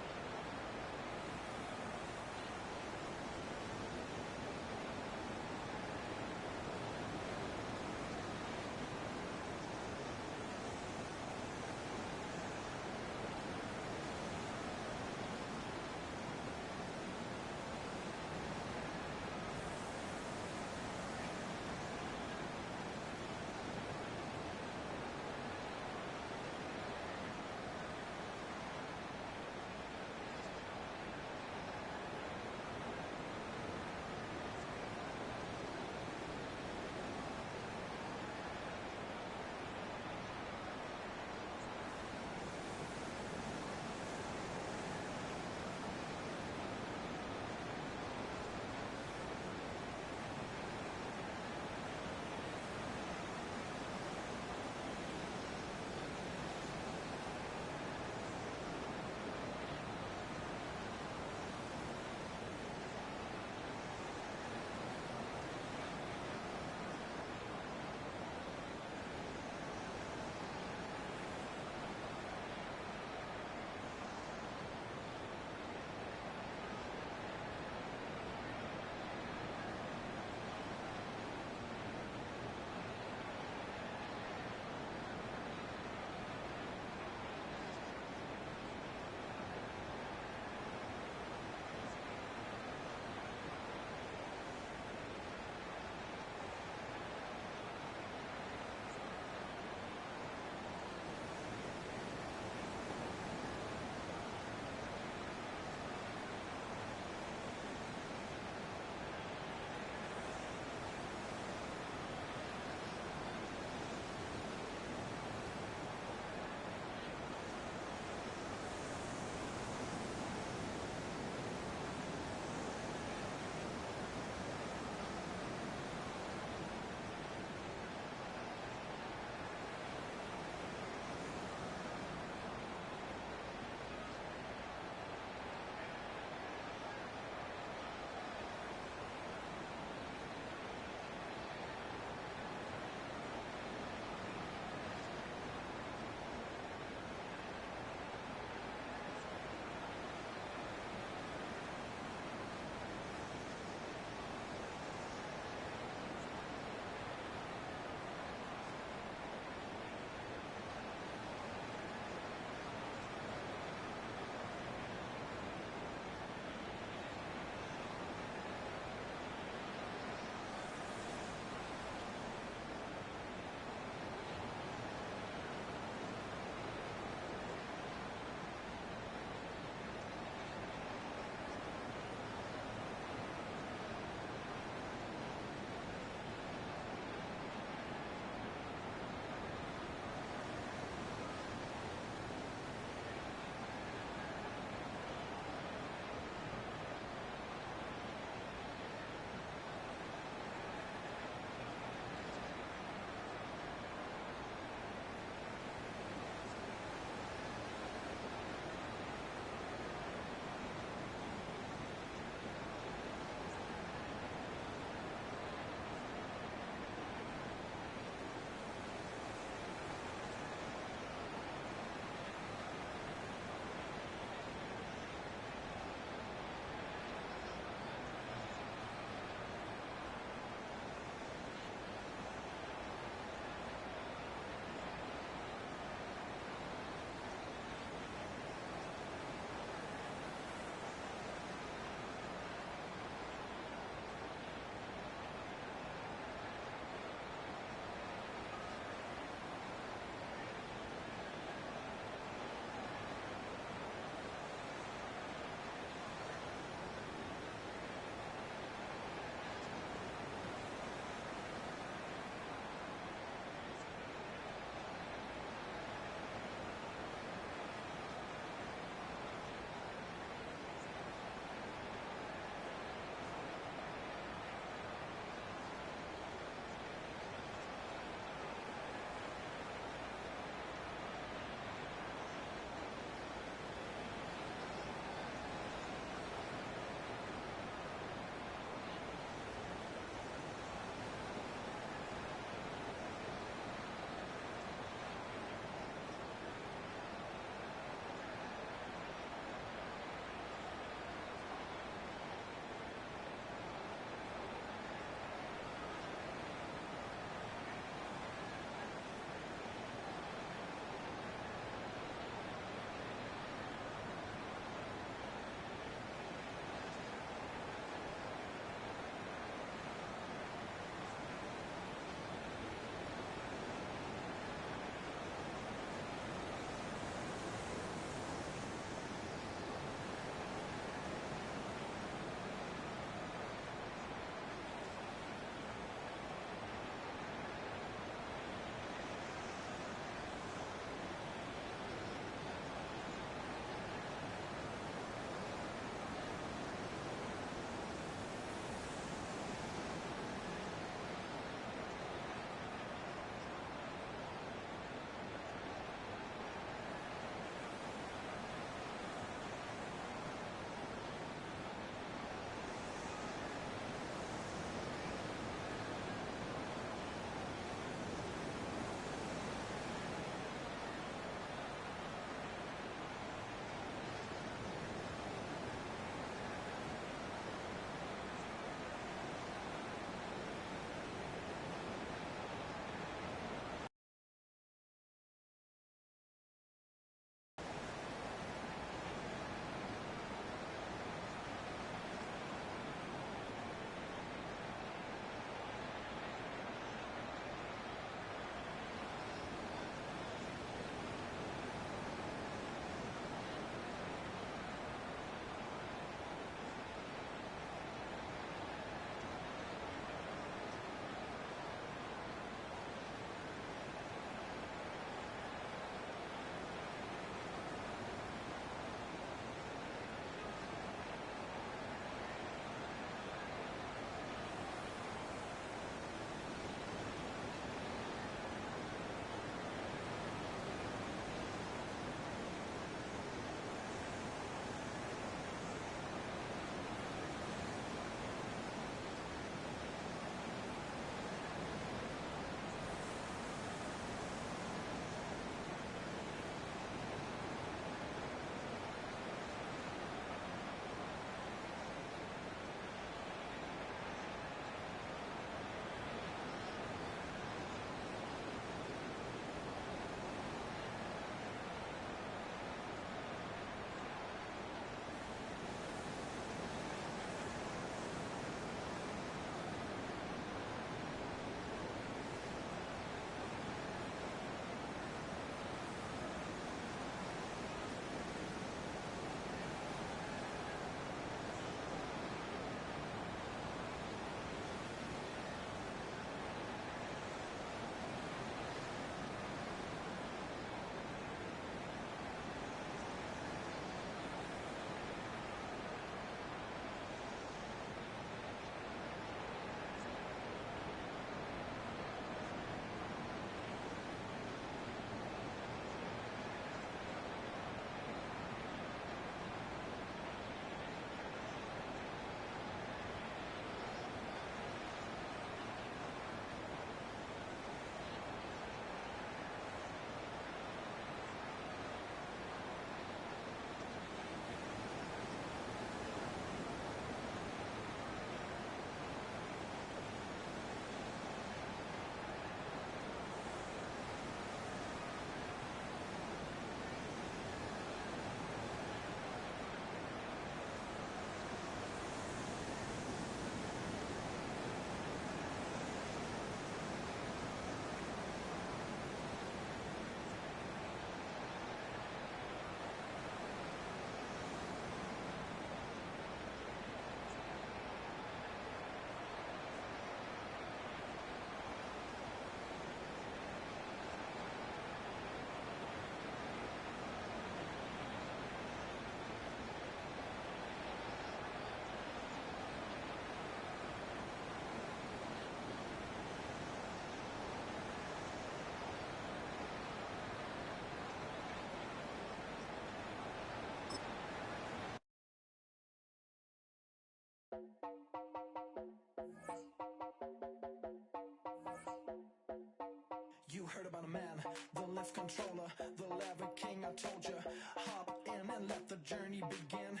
You heard about a man, the lift controller, the lever king, I told you. Hop in and let the journey begin.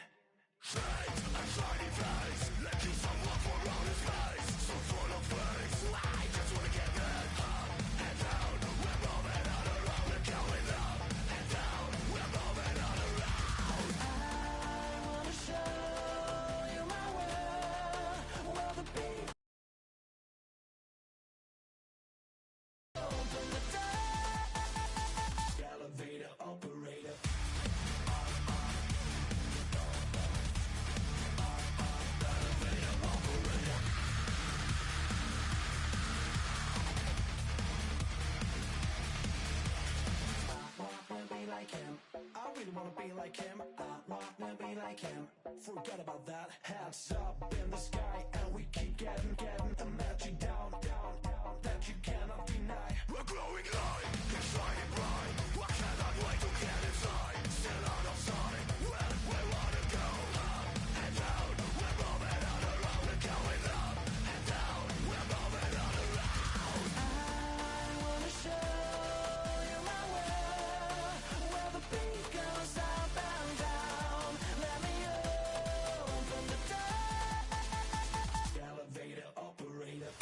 Fate, a shiny face, let you some love for around his face. So full of face, I just wanna get that up and down. We're moving on around, we're going up and down. We're moving on around. I wanna show you my world, where the beat. Open the door. Elevator operator. Like him, I really wanna be like him. I wanna be like him. Forget about that. Hands up in the sky, and we keep getting the magic down, that you cannot deny. We're glowing light, it's shining bright. I cannot wait to get inside. Still out of sight, where we wanna go. Up and down, we're moving on around. We're going up and down, we're moving on around. I wanna show you my world, where the beat goes up and down. Let me open the door. Elevator operator.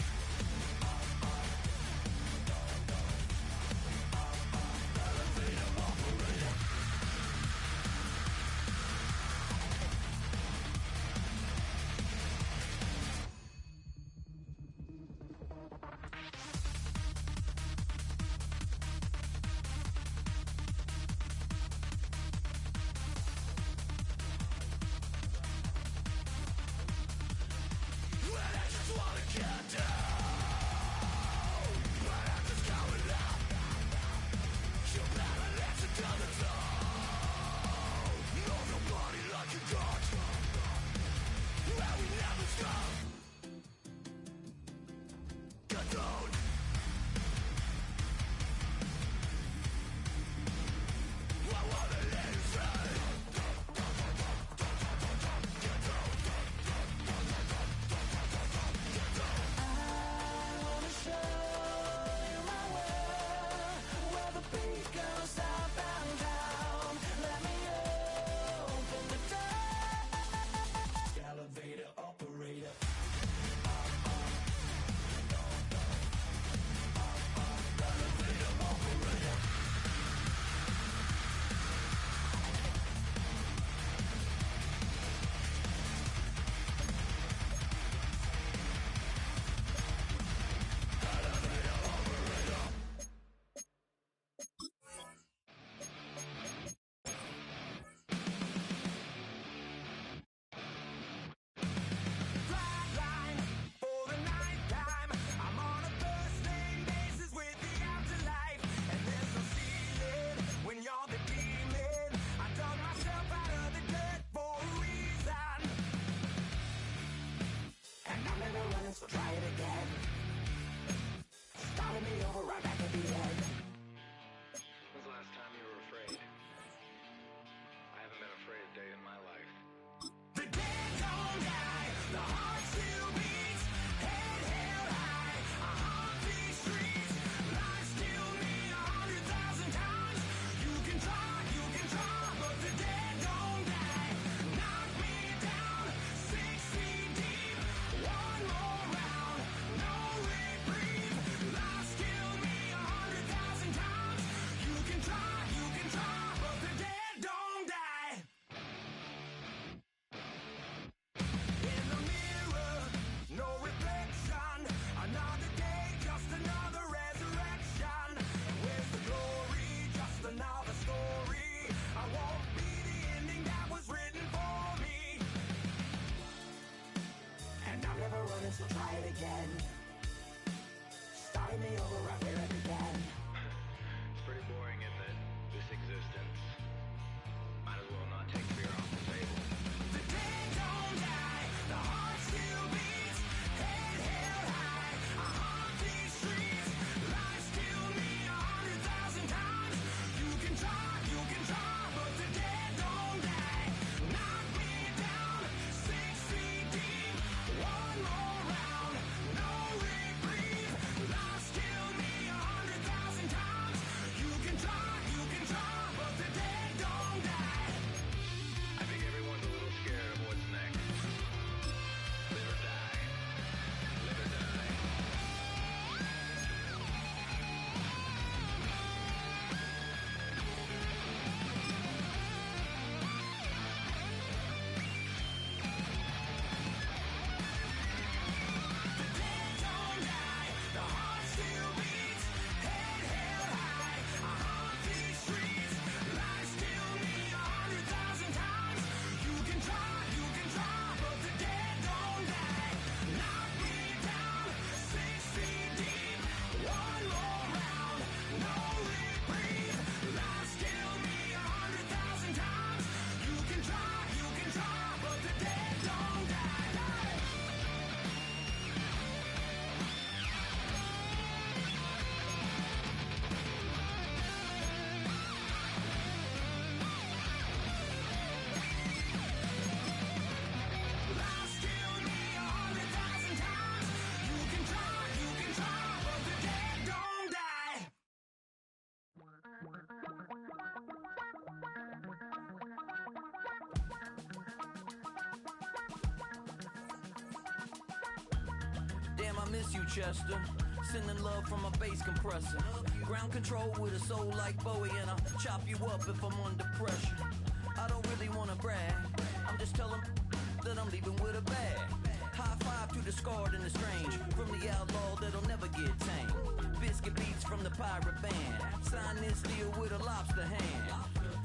Damn, I miss you, Chester. Sending love from a bass compressor. Ground control with a soul like Bowie, and I'll chop you up if I'm under pressure. I don't really wanna brag, I'm just telling that I'm leaving with a bag. High five to the scarred and the strange, from the outlaw that'll never get tamed. Biscuit beats from the pirate band, sign this deal with a lobster hand.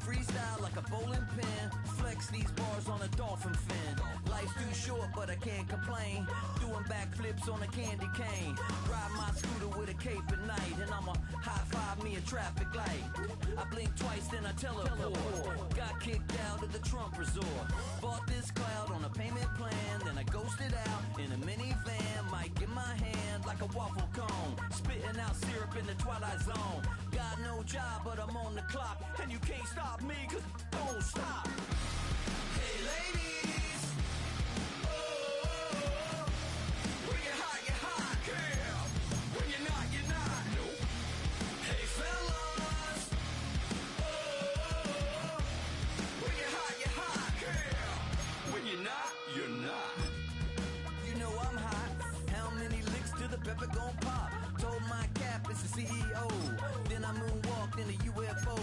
Freestyle like a bowling pin, flex these bars on a dolphin fin. Life's too short but I can't complain, doing backflips on a candy cane. Ride my scooter with a cape at night, and I'ma high five me a traffic light. I blink twice then I teleport, got kicked out of the Trump resort. Bought this cloud on a payment plan, then I ghosted out in a minivan. Mic in my hand like a waffle cone, spitting out syrup in the twilight zone. Got no job but I'm on the clock, and you can't stop me, cause don't stop. Hey ladies, oh, when you're hot, girl. When you're not, nope. Hey fellas, oh, when you're hot, girl. When you're not, you're not. You know I'm hot, how many licks till the pepper gon' pop? Told my cap it's the CEO, then I moonwalked in a UFO.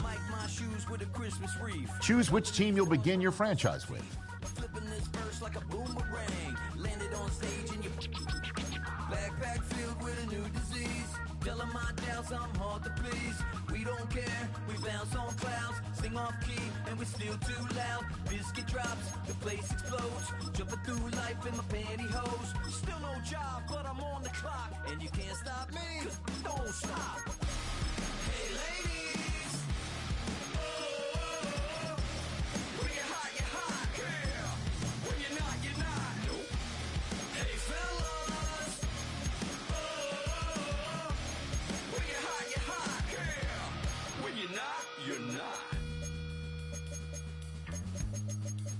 Mike my shoes with a Christmas wreath. Choose which team you'll begin your franchise with. Flipping this verse like a boomerang, landed on stage in your backpack filled with a new disease. Telling my doubts I'm hard to please. We don't care, we bounce on clouds, sing off key, and we're still too loud. Biscuit drops, the place explodes. Jumping through life in my pantyhose. Still no job, but I'm on the clock, and you can't stop me, 'cause don't stop. Hey ladies, oh, when you're hot, girl. When you're not, nope. Hey fellas, oh, when you're hot, girl. When you're not, you're not.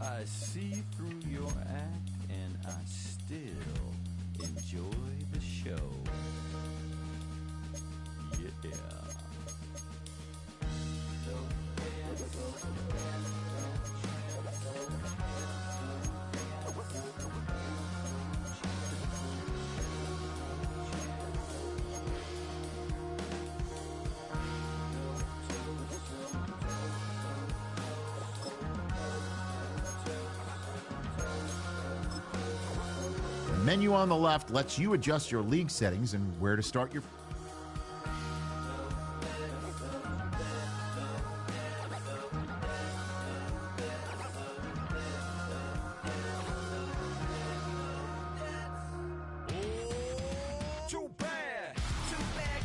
I see through your act, and I still enjoy the show. Yeah. The menu on the left lets you adjust your league settings and where to start your... Too bad,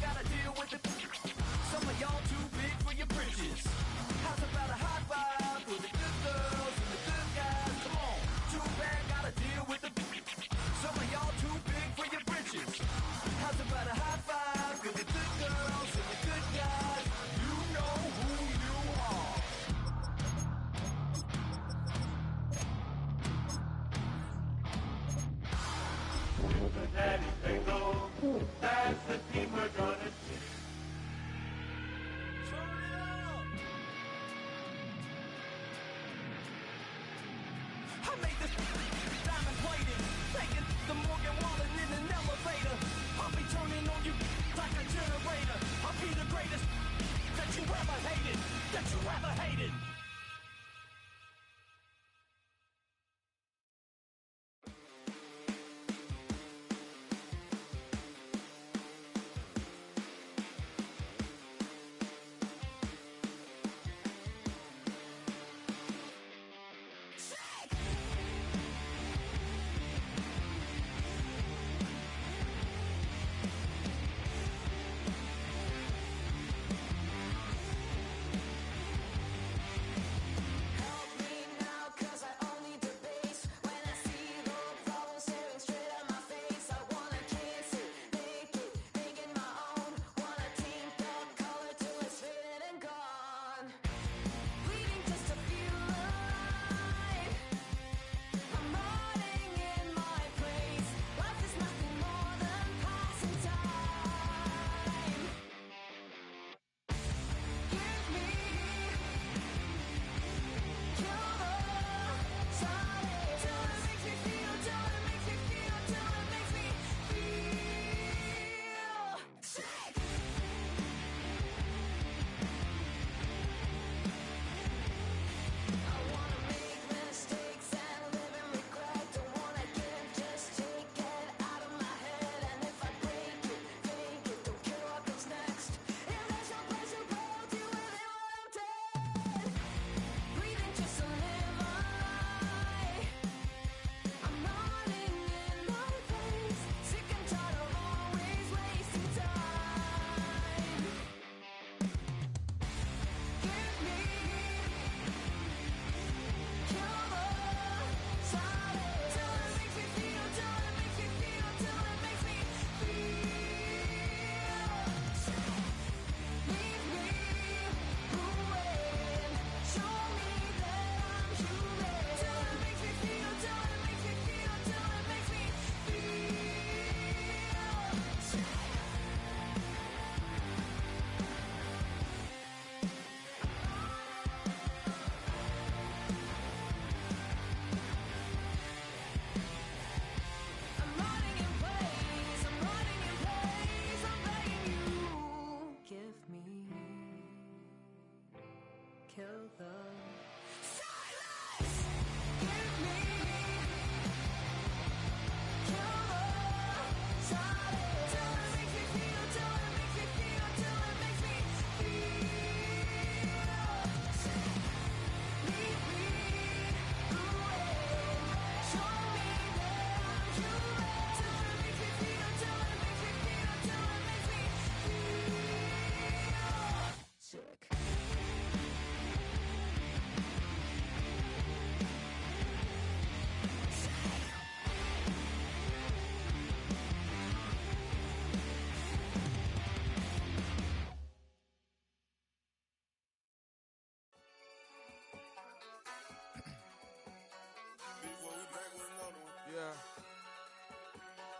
gotta deal with it. Some of y'all too big for your britches. How's about a high five for the good girls and the good guys? Come on, too bad, gotta deal with it. Some of y'all too big for your britches. How's about a high five for the good girls and the good guys? You know who you are. Daddy Bingo, that's the team we're gonna see. Turn it up. I made this diamond plated, taking the Morgan Wallen in an elevator. I'll be turning on you like a generator. I'll be the greatest that you ever hated. kill them.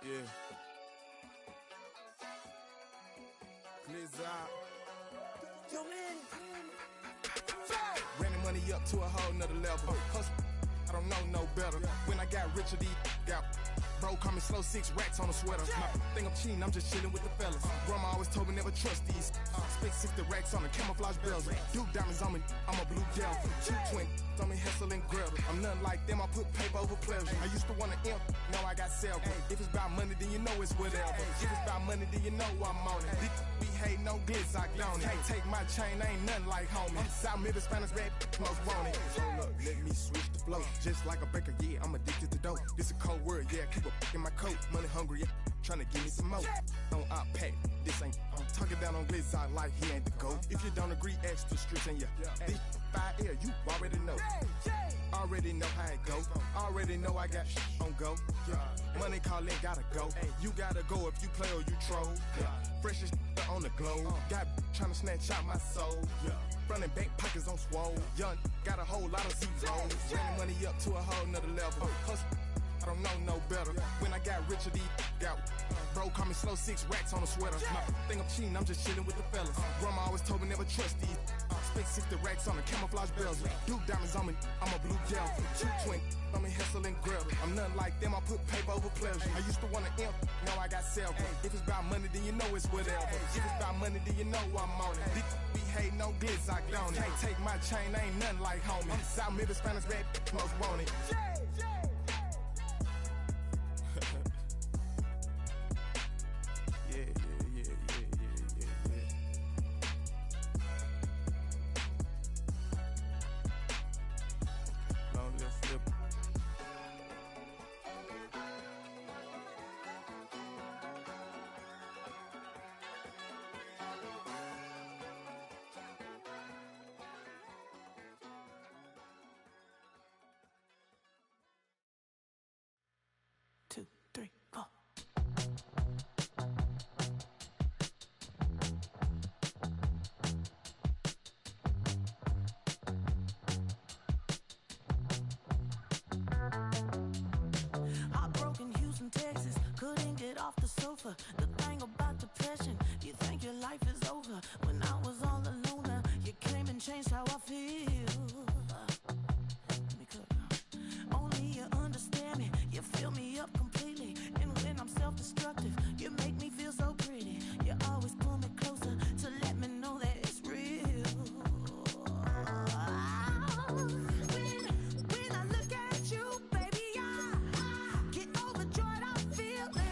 Yeah. Clears out. Yo, man. Ran the money up to a whole nother level. Hustle, I don't know no better. When I got richer, these got bro, call me slow, 6 racks on a sweater. My think I'm cheating, I'm just chilling with the fellas. Grandma always told me never trust these. Spent 60 racks on the camouflage bells. Duke diamonds on me, I'm a blue devil. 2 twin on me, Hessel and Gretel. I'm nothing like them, I put paper over pleasure. I used to want to imp, now I got several. If it's about money, then you know it's whatever. If it's about money, then you know I'm on it. We hate no glitz, I don't. Can't take my chain, ain't nothing like homie. South Middle Spanish red, most want it. Hold up, let me switch the flow. Just like a baker, yeah, I'm addicted to dope. This a cold word, yeah, keep a in my coat. Money hungry, yeah, tryna give me some more. On op pack, this ain't. I'm talking down on glitz, I like he ain't the goat. If you don't agree, ask the streets and this 5L, you already know. Already know how it go. Already know I got on go. Money calling, gotta go. You gotta go if you play or you troll. Freshest on the globe. Got tryna snatch out my soul. Front and back pockets on swole. Young, got a whole lot of zeros. Ran money up to a whole nother level. Hustle, I don't know no better. When I got richer, these got bro, call me slow, 6 racks on a sweater. My think I'm cheating, I'm just chilling with the fellas. Grandma always told me never trust these. Spent 60 racks on the camouflage bells. Duke diamonds on me, I'm a blue devil. 2 twin on me, Hessel and Gretel. I'm nothing like them, I put paper over pleasure. I used to want to imp, now I got several. If it's about money, then you know it's whatever. If it's about money, then you know I'm on it. We hate no glitz, I don't. Can't take my chain, ain't nothing like homie. South Middle Spanish red, most want it. Yeah. Long little flip. The thing about depression, you think your life is over. When I was all alone, you came and changed how I feel. Let me cook. Only you understand me, you fill me up completely. And when I'm self-destructive, you make me feel so pretty. You always pull me closer to let me know that it's real. When I look at you, baby, I get overjoyed, I feel it.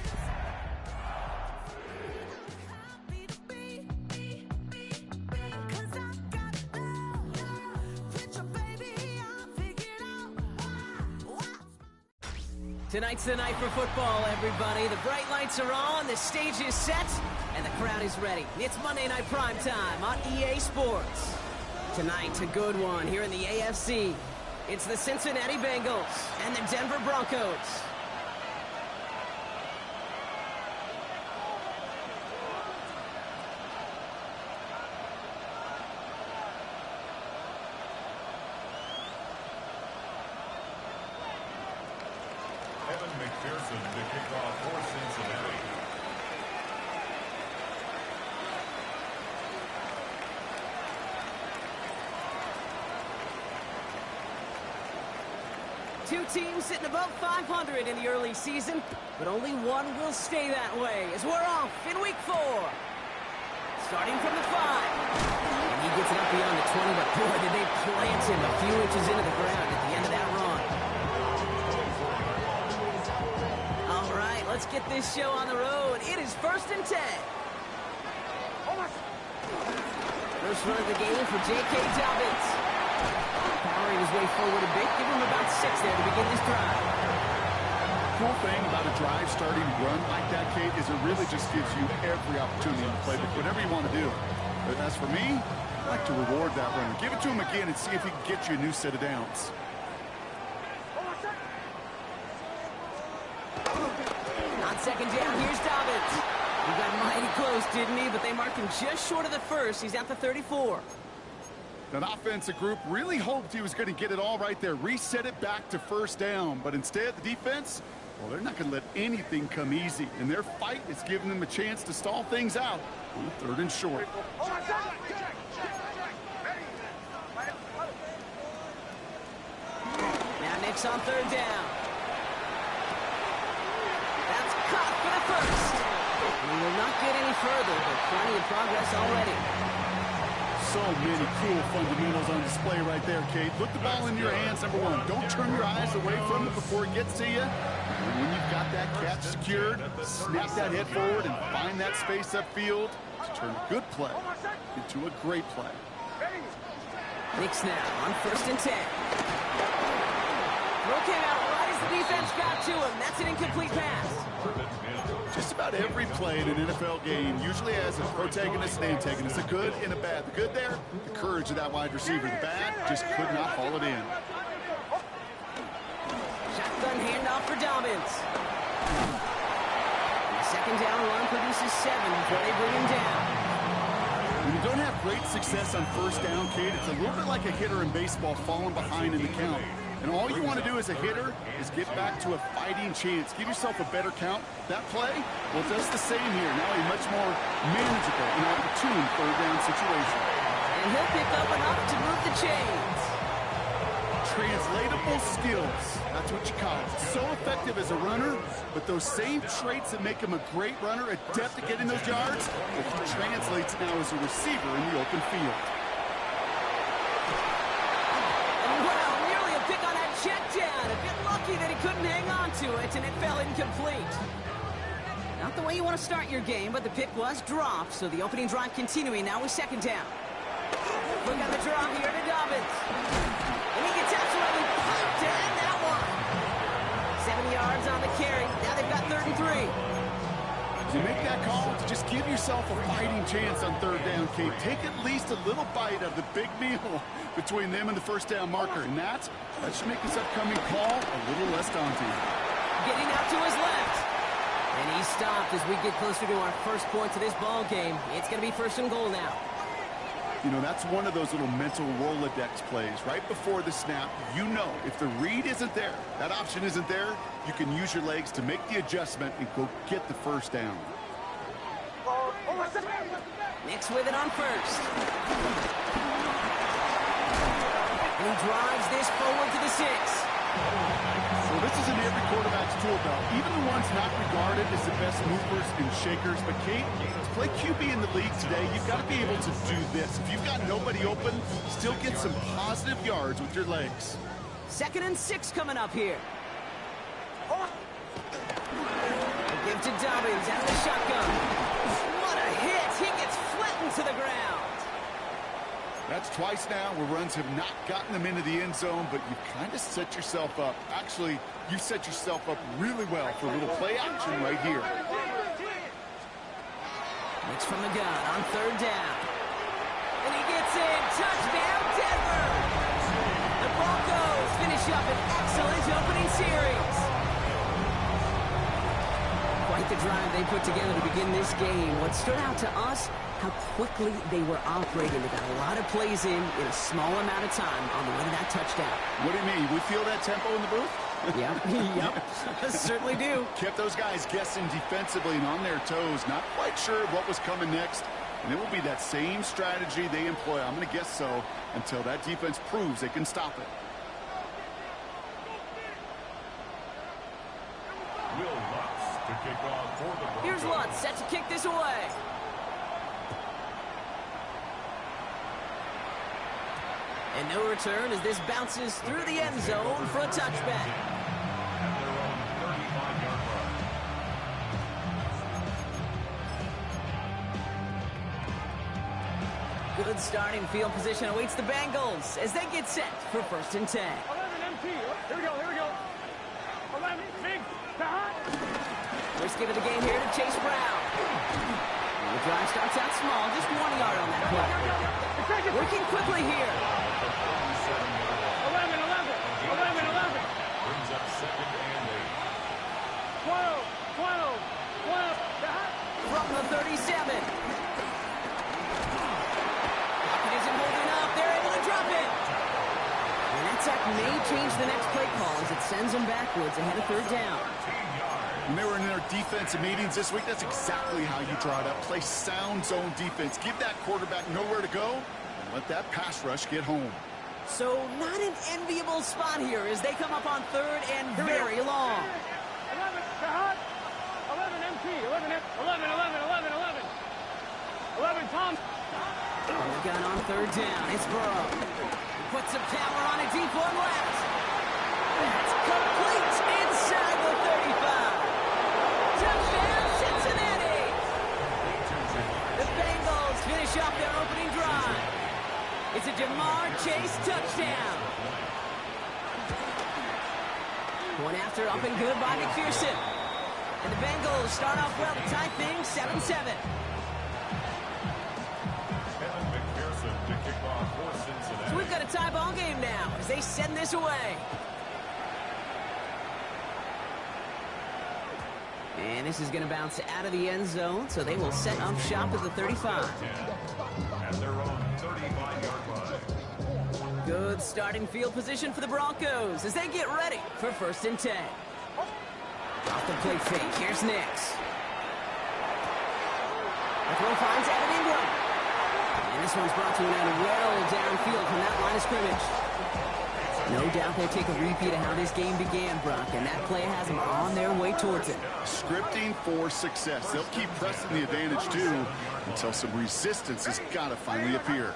Tonight's the night for football, everybody. The bright lights are on, the stage is set, and the crowd is ready. It's Monday Night Primetime on EA Sports. Tonight, a good one here in the AFC. It's the Cincinnati Bengals and the Denver Broncos. McPherson to kick off for Cincinnati. Two teams sitting above 500 in the early season, but only one will stay that way as we're off in week 4. Starting from the 5. And he gets it up beyond the 20, but Boy, did they plant him a few inches into the ground at the end of that run. All right, let's get this show on the road. It is 1st and 10. First run of the game for J.K. Dobbins. Powering his way forward a bit. Give him about 6 there to begin this drive. Cool thing about a drive starting run like that, Kate, is it really just gives you every opportunity to play whatever you want to do. But as for me, I like to reward that runner. Give it to him again and see if he can get you a new set of downs. On 2nd down, here's Dobbins. He got mighty close, didn't he? But they marked him just short of the first. He's at the 34. That offensive group really hoped he was going to get it all right there, reset it back to 1st down. But instead, the defense, well, they're not going to let anything come easy. And their fight is giving them a chance to stall things out on 3rd and short. Now Nick's on 3rd down. That's caught for the first. We will not get any further, but plenty of progress already. So many cool fundamentals on display right there, Kate. Put the ball in your hands, number one. Don't turn your eyes away from it before it gets to you. And when you've got that catch secured, snap that head forward and find that space upfield to turn a good play into a great play. Nick's now on 1st and 10. Throw came out right as the defense got to him. That's an incomplete pass. Just about every play in an NFL game usually has a protagonist and antagonist, a good and a bad. The good there, the courage of that wide receiver. The bad, just could not haul it in. Shotgun handoff for Dobbins. The 2nd down run produces 7 before they bring him down. When you don't have great success on 1st down, Kate, it's a little bit like a hitter in baseball falling behind in the count. And all you want to do as a hitter is get back to a fighting chance. Give yourself a better count. That play, well, it does the same here. Now a much more manageable and opportune 3rd down situation. And he'll pick up enough to move the chains. Translatable skills. That's what you call it. So effective as a runner, but those same traits that make him a great runner, adept at getting those yards, it translates now as a receiver in the open field. Check down, a bit lucky that he couldn't hang on to it, and it fell incomplete. Not the way you want to start your game, but the pick was dropped, so the opening drive continuing now with 2nd down. Look at the draw here to Dobbins. And he gets absolutely pumped to end that one. 7 yards on the carry. Now they've got 3rd and 3. You make that call to just give yourself a fighting chance on 3rd down, Kate. Take at least a little bite of the big meal between them and the 1st down marker. And that should make this upcoming call a little less daunting. Getting out to his left. And he stopped as we get closer to our first point to this ball game. It's going to be 1st and goal now. You know, that's one of those little mental Rolodex plays. Right before the snap, you know if the read isn't there, that option isn't there, you can use your legs to make the adjustment and go get the 1st down. Nick's with it on 1st. And he drives this forward to the 6. So this is in every quarterback's tool belt, even the ones not regarded as the best movers and shakers. But Kate, to play QB in the league today, you've got to be able to do this. If you've got nobody open, still get some positive yards with your legs. 2nd and 6 coming up here. Give to Dobbins out of the shotgun. What a hit! He gets flattened to the ground. That's twice now where runs have not gotten them into the end zone, but you've kind of set yourself up. Actually, you set yourself up really well for a little play action right here. Mix from the gun on 3rd down. And he gets in. Touchdown, Denver! The Broncos finish up an excellent opening series. Quite the drive they put together to begin this game. What stood out to us, how quickly they were operating. They got a lot of plays in a small amount of time on the way to that touchdown. What do you mean? We feel that tempo in the booth? Yep, certainly do. Kept those guys guessing defensively and on their toes, not quite sure what was coming next. And it will be that same strategy they employ, I'm going to guess so, until that defense proves they can stop it. To kick off for the Broncos. Here's Lutz set to kick this away. And no return as this bounces through the end zone for a touchback. At their own 35-yard line. Good starting field position awaits the Bengals as they get set for 1st and 10. 11 MT. Here we go, here we go. 11, big, behind. First give of the game here to Chase Brown. And the drive starts out small, just 1 yard on that play. Working quickly here. 11, 11, 11, 11. Brings up 2nd and 8. 12, 12, 12, behind. From the 37. Pocket isn't holding up. They're able to drop it. And that sack may change the next play call as it sends them backwards ahead of 3rd down. When they were in their defensive meetings this week, that's exactly how you draw it up. Play sound zone defense. Give that quarterback nowhere to go and let that pass rush get home. So not an enviable spot here as they come up on 3rd and very long. 11, behind. 11 MT. 11, 11, 11, 11, 11. 11, Tom. On the gun on 3rd down. It's Burrow. Puts some power on it deep one left. That's complete inside the 35. Touchdown, Cincinnati! The Bengals finish off their opening drive. It's a Jamar Chase touchdown. One after up and good by McPherson. And the Bengals start off well to tie things 7-7. Kevin McPherson to kick off for Cincinnati. So we've got a tie ball game now as they send this away. And this is going to bounce out of the end zone, so they will set up shop at the 35. At their own 35-yard line. Good starting field position for the Broncos as they get ready for 1st and 10. Off the play fake, here's Nix. The throw finds Evan Ingram. And this one's brought to an end well downfield from that line of scrimmage. No doubt they'll take a repeat of how this game began, Brock, and that play has them on their way towards it. Scripting for success. They'll keep pressing the advantage, too, until some resistance has got to finally appear.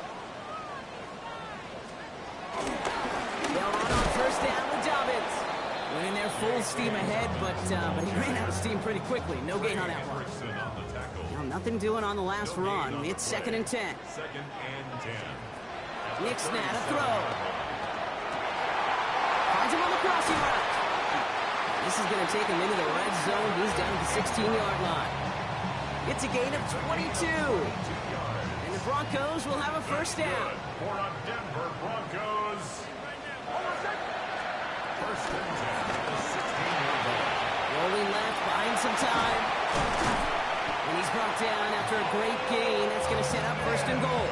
They'll run on 1st down with Dobbins. Went in there full steam ahead, but he ran out of steam pretty quickly. No gain on that one. Now, nothing doing on the last run. It's 2nd and 10. 2nd and 10. Nick Snad, a throw. Finds him on the crossing route. This is going to take him into the red zone. He's down at the 16-yard line. It's a gain of 22. And the Broncos will have a 1st down. For a Denver Broncos. 1st and 10 at the 16-yard line. Rolling left, buying some time. And he's brought down after a great gain. That's going to set up 1st and goal.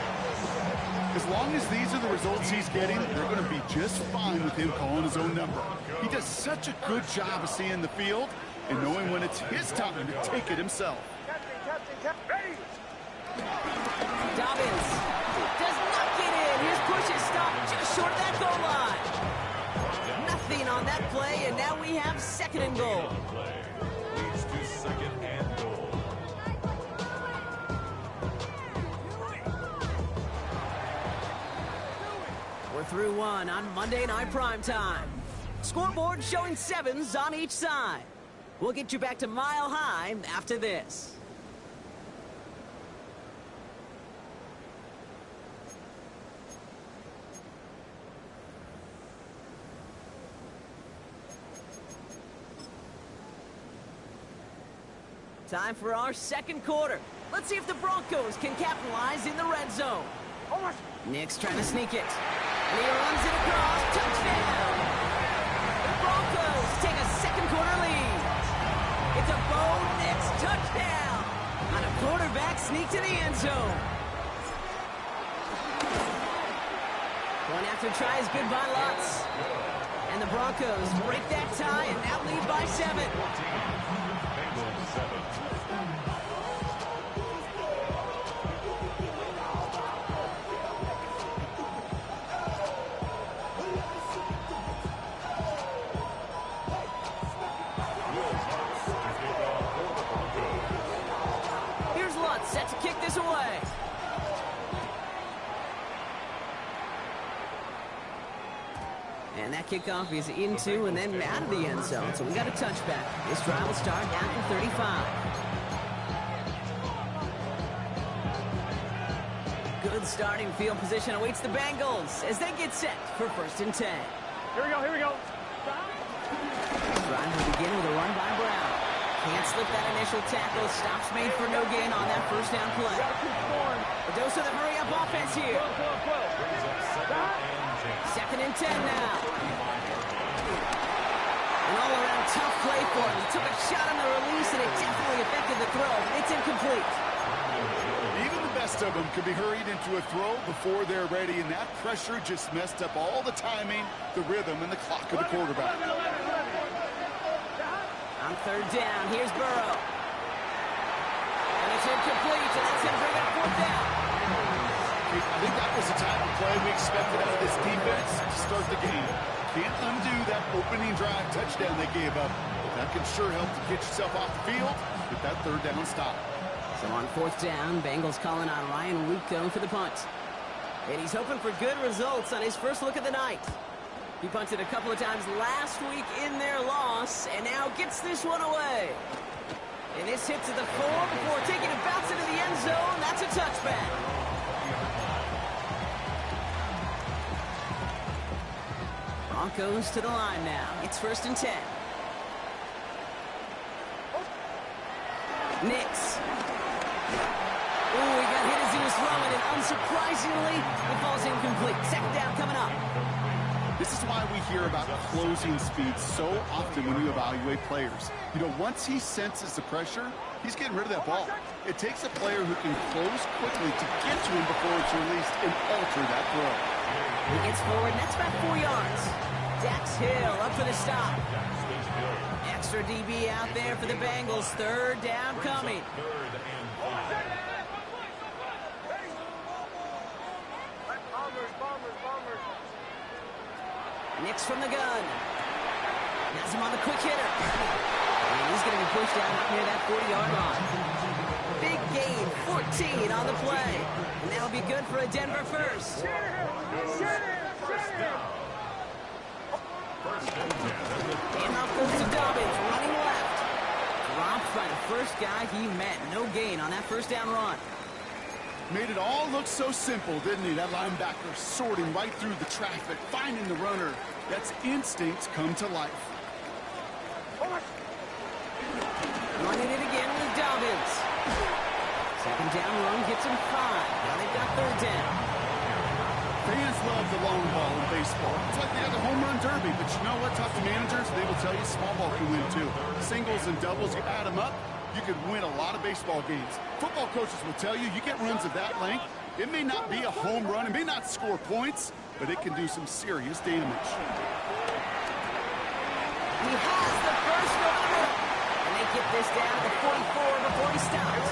As long as these are the results he's getting, they're going to be just fine with him calling his own number. He does such a good job of seeing the field and knowing when it's his time to take it himself. Ready. Dobbins does not get in. His push is stopped just short of that goal line. Nothing on that play, and now we have 2nd and goal. Leads to 2nd and goal. We're through one on Monday Night Primetime. Scoreboard showing 7s on each side. We'll get you back to Mile High after this. Time for our 2nd quarter. Let's see if the Broncos can capitalize in the red zone. Nick's trying to sneak it. And he runs it across. Touchdown! The Broncos take a 2nd quarter lead. It's a Bo Nix touchdown on a quarterback sneak to the end zone. One after try is good by Lutz. And the Broncos break that tie and now lead by 7. Bengals 7. Here's Lutz set to kick this away. And that kickoff is into and then out of the end zone. So we got a touchback. This drive will start at the 35. Good starting field position awaits the Bengals as they get set for 1st and 10. Here we go, here we go. Drive will begin with a run by Brown. Can't slip that initial tackle. Stops made for no gain on that first down play. A dose of the hurry-up offense here. 2nd and 10 now. An all-around tough play for him. He took a shot on the release, and it definitely affected the throw. It's incomplete. Even the best of them could be hurried into a throw before they're ready, and that pressure just messed up all the timing, the rhythm, and the clock of the quarterback. On 3rd down, here's Burrow. And it's incomplete, and that's going to bring up 4th down. I think that was the type of play we expected out of this defense to start the game. Can't undo that opening drive touchdown they gave up. That can sure help to get yourself off the field with that 3rd down stop. So on 4th down, Bengals calling on Ryan Rucco for the punt. And he's hoping for good results on his first look of the night. He punted a couple of times last week in their loss, and now gets this one away. And this hit to the 4 before taking a bounce into the end zone. That's a touchback. Broncos to the line now. It's 1st and 10. Nix. Ooh, he got hit as he was throwing, and unsurprisingly, it falls incomplete. 2nd down coming up. This is why we hear about closing speed so often when you evaluate players. You know, once he senses the pressure, he's getting rid of that ball. It takes a player who can close quickly to get to him before it's released and alter that throw. He gets forward, and that's about 4 yards. Dax Hill up for the stop. Extra DB out there for the Bengals. 3rd down coming. Nix from the gun. Has him on the quick hitter. And he's going to be pushed out near that 40-yard line. Big gain, 14 on the play. And that'll be good for a Denver first. And off goes to Dobbins, running left. Dropped by the first guy he met. No gain on that 1st down run. Made it all look so simple, didn't he? That linebacker sorting right through the traffic, finding the runner. That's instincts come to life. Running it again with Dobbins. 2nd down run gets him 5. Now they've got 3rd down. Fans love the long ball in baseball. It's like they have the home run derby, but you know what? Talk to managers, they will tell you small ball can win too. Singles and doubles, you add them up, you could win a lot of baseball games. Football coaches will tell you, you get runs of that length, it may not be a home run, it may not score points, but it can do some serious damage. He has the first over the middle. And they get this down to 44 before he stops.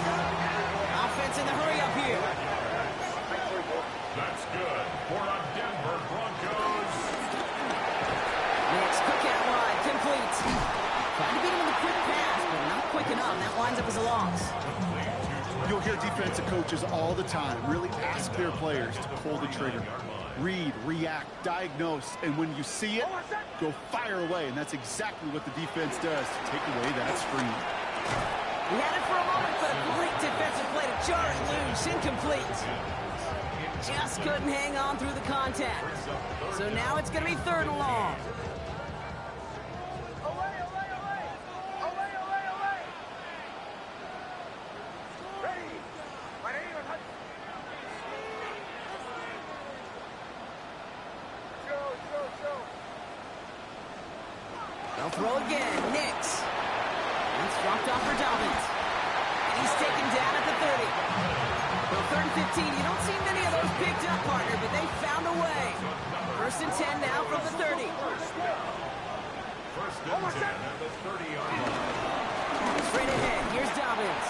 Offense in the hurry-up here. That's good for a Denver Broncos. Next, Cook out wide, complete. Trying to beat him with a quick pass, but not quick enough. That winds up as a loss. You'll hear defensive coaches all the time really ask their players to pull the trigger. Read, react, diagnose, and when you see it, go fire away. And that's exactly what the defense does to take away that screen. He had it for a moment, but a great defensive play to jar it loose. Incomplete. Just couldn't hang on through the contact. So now it's going to be 3rd and long. They'll throw again. Nix. And it's dropped off for Dobbins. And he's taken down at the 30. Well, 3rd and 15. You don't see many of those picked up, partner, but they found a way. 1st and 10 now from the 30. 1st and 10 at the 30-yard line. Straight ahead. Here's Dobbins,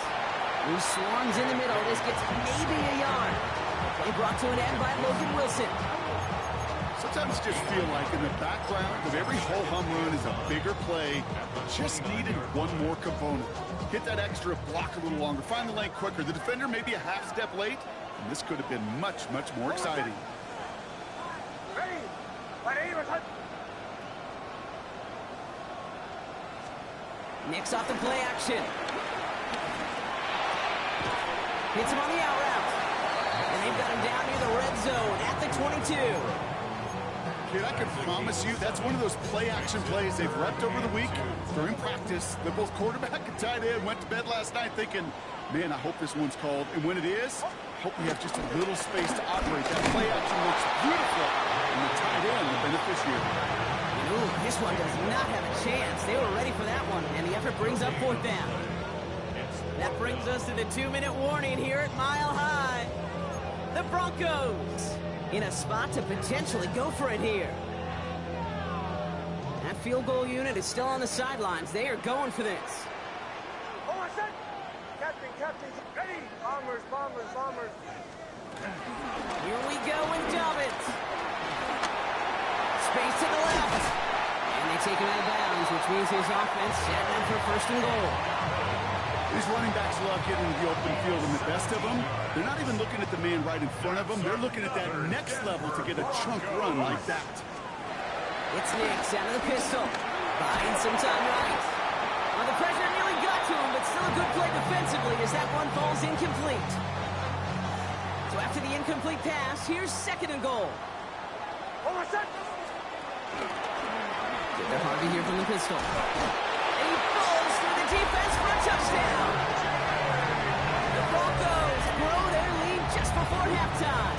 who swarms in the middle. This gets maybe a yard. Play brought to an end by Logan Wilson. Sometimes just feel like in the background of every ho-hum run is a bigger play. Just needed one more component. Hit that extra block a little longer. Find the lane quicker. The defender may be a half step late, and this could have been much, much more exciting. Nicks off the play action. Hits him on the out route. And they've got him down near the red zone at the 22. Kid, I can promise you that's one of those play-action plays they've repped over the week during practice. They're both quarterback and tight end. Went to bed last night thinking, man, I hope this one's called. And when it is, I hope we have just a little space to operate. That play-action looks beautiful. And the tight end, the beneficiary. Ooh, this one does not have a chance. They were ready for that one, and the effort brings up fourth down. That brings us to the 2-minute warning here at Mile High. The Broncos in a spot to potentially go for it here. That field goal unit is still on the sidelines. They are going for this. Hold on, set. Captain, ready. Bombers. Here we go with Dobbins. Space to the left. And they take him out of bounds, which means his offense setting up for first and goal. These running backs love getting into the open field, and the best of them, they're not even looking at the man right in front of them. They're looking at that next level to get a chunk run like that. It's Nicks out of the pistol. Buying some time right. Well, the pressure nearly got to him, but still a good play defensively as that one falls incomplete. So after the incomplete pass, here's second and goal. Hold on, set. Get their Harvey here from the pistol. And he falls through the defense for a touchdown. The Broncos grow their lead just before halftime.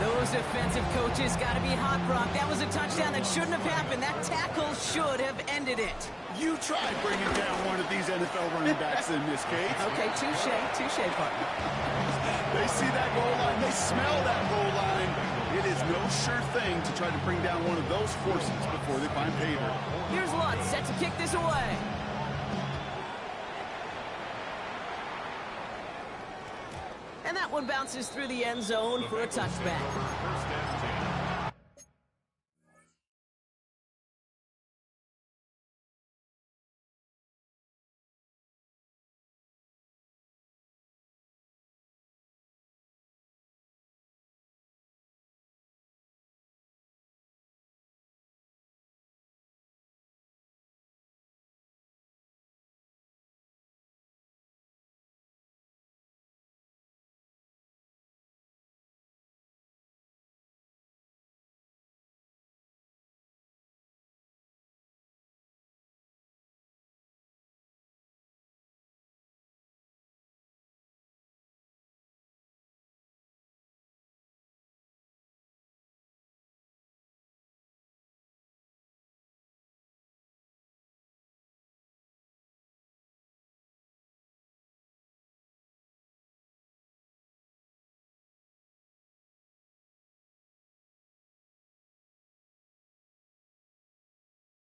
Those defensive coaches got to be hot, Brock. That was a touchdown that shouldn't have happened. That tackle should have ended it. You tried bringing down one of these NFL running backs in this case. Okay, touche, partner. They see that goal line. They smell that goal line. It is no sure thing to try to bring down one of those forces before they find pay dirt. Here's Lutz set to kick this away. And that one bounces through the end zone for a touchback.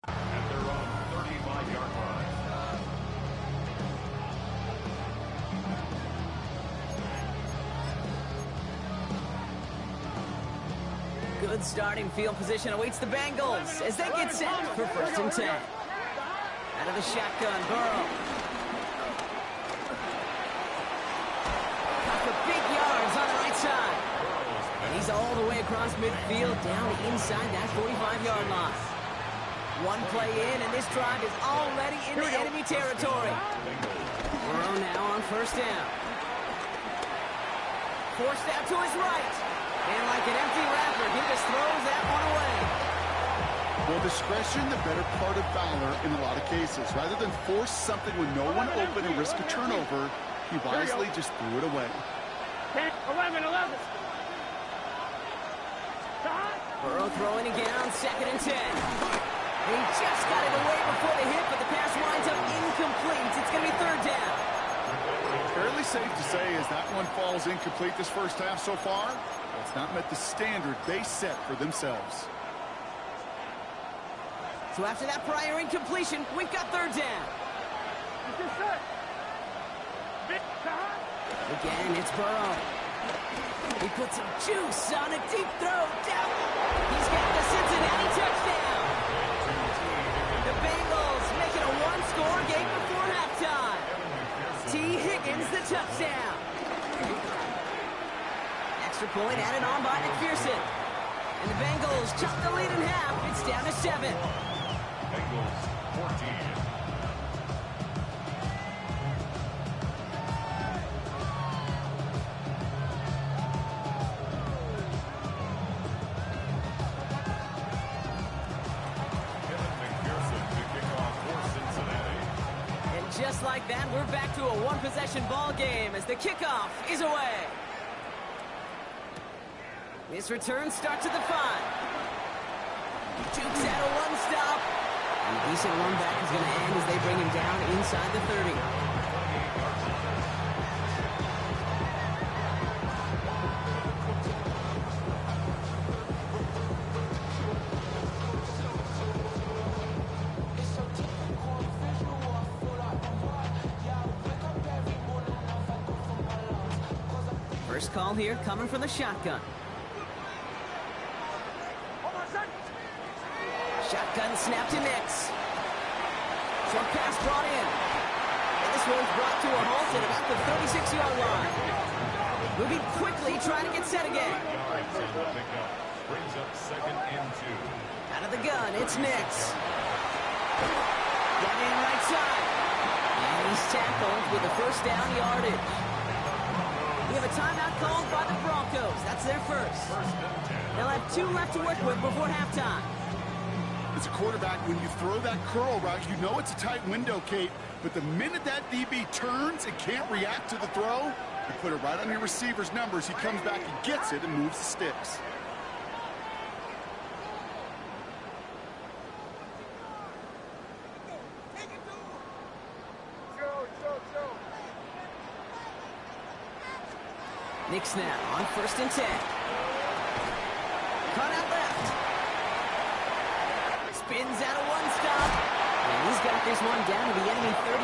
At their own 35-yard line. Good starting field position awaits the Bengals as they get set for first and 10. Out of the shotgun, Burrow. Caught for big yards on the right side. And he's all the way across midfield down inside that 45-yard line. One play in, and this drive is already into enemy territory. Burrow now on first down. Forced out to his right. And like an empty wrapper, he just throws that one away. Well, discretion, the better part of valor in a lot of cases. Rather than force something with no one open and risk a turnover, he wisely just threw it away. 10, 11. Burrow throwing again on second and 10. He just got it away before the hit, but the pass winds up incomplete. It's going to be third down. Fairly safe to say as that one falls incomplete this first half so far, it's not met the standard they set for themselves. So after that prior incompletion, we've got third down. Again, it's Burrow. He puts some juice on a deep throw down. He's got the Cincinnati touchdown. The Bengals make it a one-score game before halftime. T. Higgins the touchdown. Extra point added on by McPherson. And the Bengals chop the lead in half. It's down to 7. Bengals 14. Just like that, we're back to a one-possession ball game as the kickoff is away. This return starts at the 5. Jukes out a one-stop. And a decent run back is going to end as they bring him down inside the 30. First call here coming from the shotgun. Shotgun snap to Nix. Short pass brought in. And this one's brought to a halt at about the 36-yard line. Moving quickly, trying to get set again. Brings up 2nd and 2. Out of the gun, it's Nix. Got in right side. And he's tackled with a first down yardage. We have a timeout called by the Broncos. That's their first. They'll have 2 left to work with before halftime. As a quarterback, when you throw that curl route, you know it's a tight window, Kate. But the minute that DB turns and can't react to the throw, you put it right on your receiver's numbers. He comes back and gets it and moves the sticks. Nix now on 1st and 10. Cut out left. Spins out of one stop. And he's got this one down to the enemy 35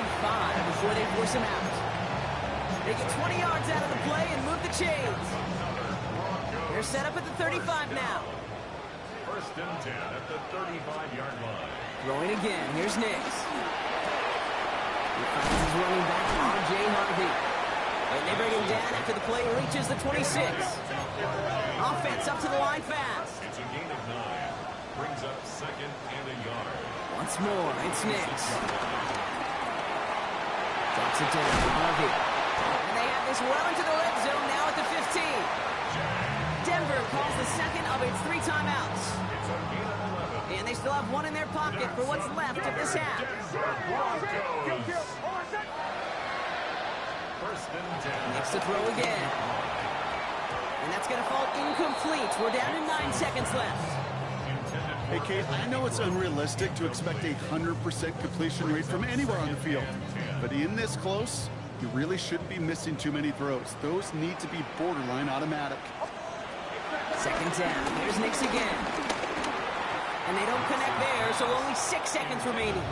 before they force him out. They get 20 yards out of the play and move the chains. They're set up at the 35 now. 1st and 10 at the 35-yard line. Throwing again. Here's Nix. He finds his running back, R.J. Harvey. And they bring him down after the play reaches the 26. Offense up to the line fast. It's a gain of 9. Brings up 2nd and a yard. Once more, it's Nix. Drops it down to Harvey. And they have this well into the red zone now at the 15. Denver calls the second of its 3 timeouts. It's a gain of 11. And they still have 1 in their pocket for what's left of this half. Nix to throw again. And that's going to fall incomplete. We're down to 9 seconds left. Hey, Kate, I know it's unrealistic to expect a 100% completion rate from anywhere on the field. But in this close, you really shouldn't be missing too many throws. Those need to be borderline automatic. 2nd down. Here's Nix again. And they don't connect there, so only 6 seconds remaining.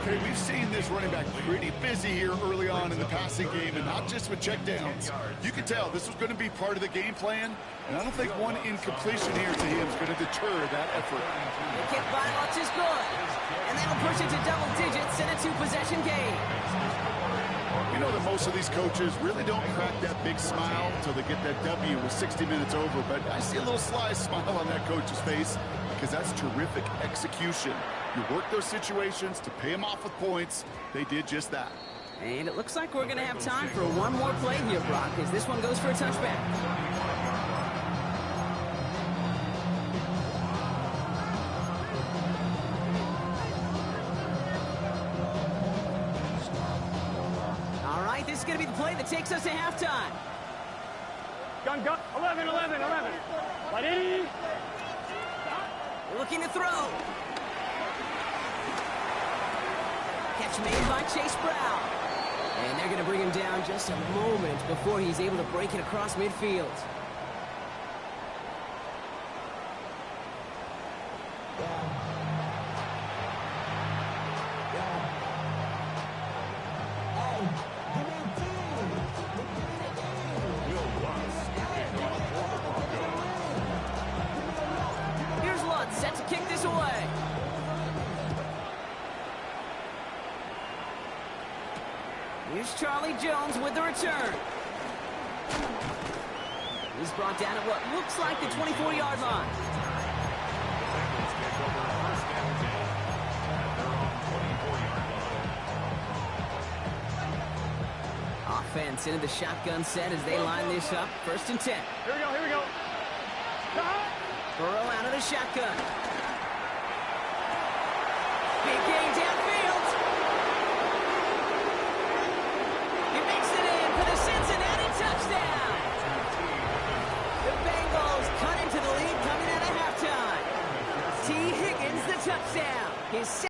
Okay, we've seen this running back pretty busy here early on in the passing game, and not just with checkdowns. You can tell this was going to be part of the game plan, and I don't think one incompletion here to him is going to deter that effort. The kick by Lutz is good, and that'll push it to double digits in a 2-possession game. You know that most of these coaches really don't crack that big smile until they get that W with 60 minutes over, but I see a little sly smile on that coach's face because that's terrific execution. You work those situations to pay them off with points. They did just that. And it looks like we're going to have time for one more play here, Brock, as this one goes for a touchback. All right, this is going to be the play that takes us to halftime. Gun, 11, 11, 11. Ready? Looking to throw. Catch made by Chase Brown. And they're going to bring him down just a moment before he's able to break it across midfield. Here's Lutz set to kick this away. Here's Charlie Jones with the return. He's brought down at what looks like the 24-yard line. offense into the shotgun set as they line this up. 1st and 10. Here we go, here we go. Burrow out of the shotgun. Big game downfield. He makes it in for the Cincinnati touchdown. The Bengals cut into the lead coming out of halftime. T. Higgins the touchdown. His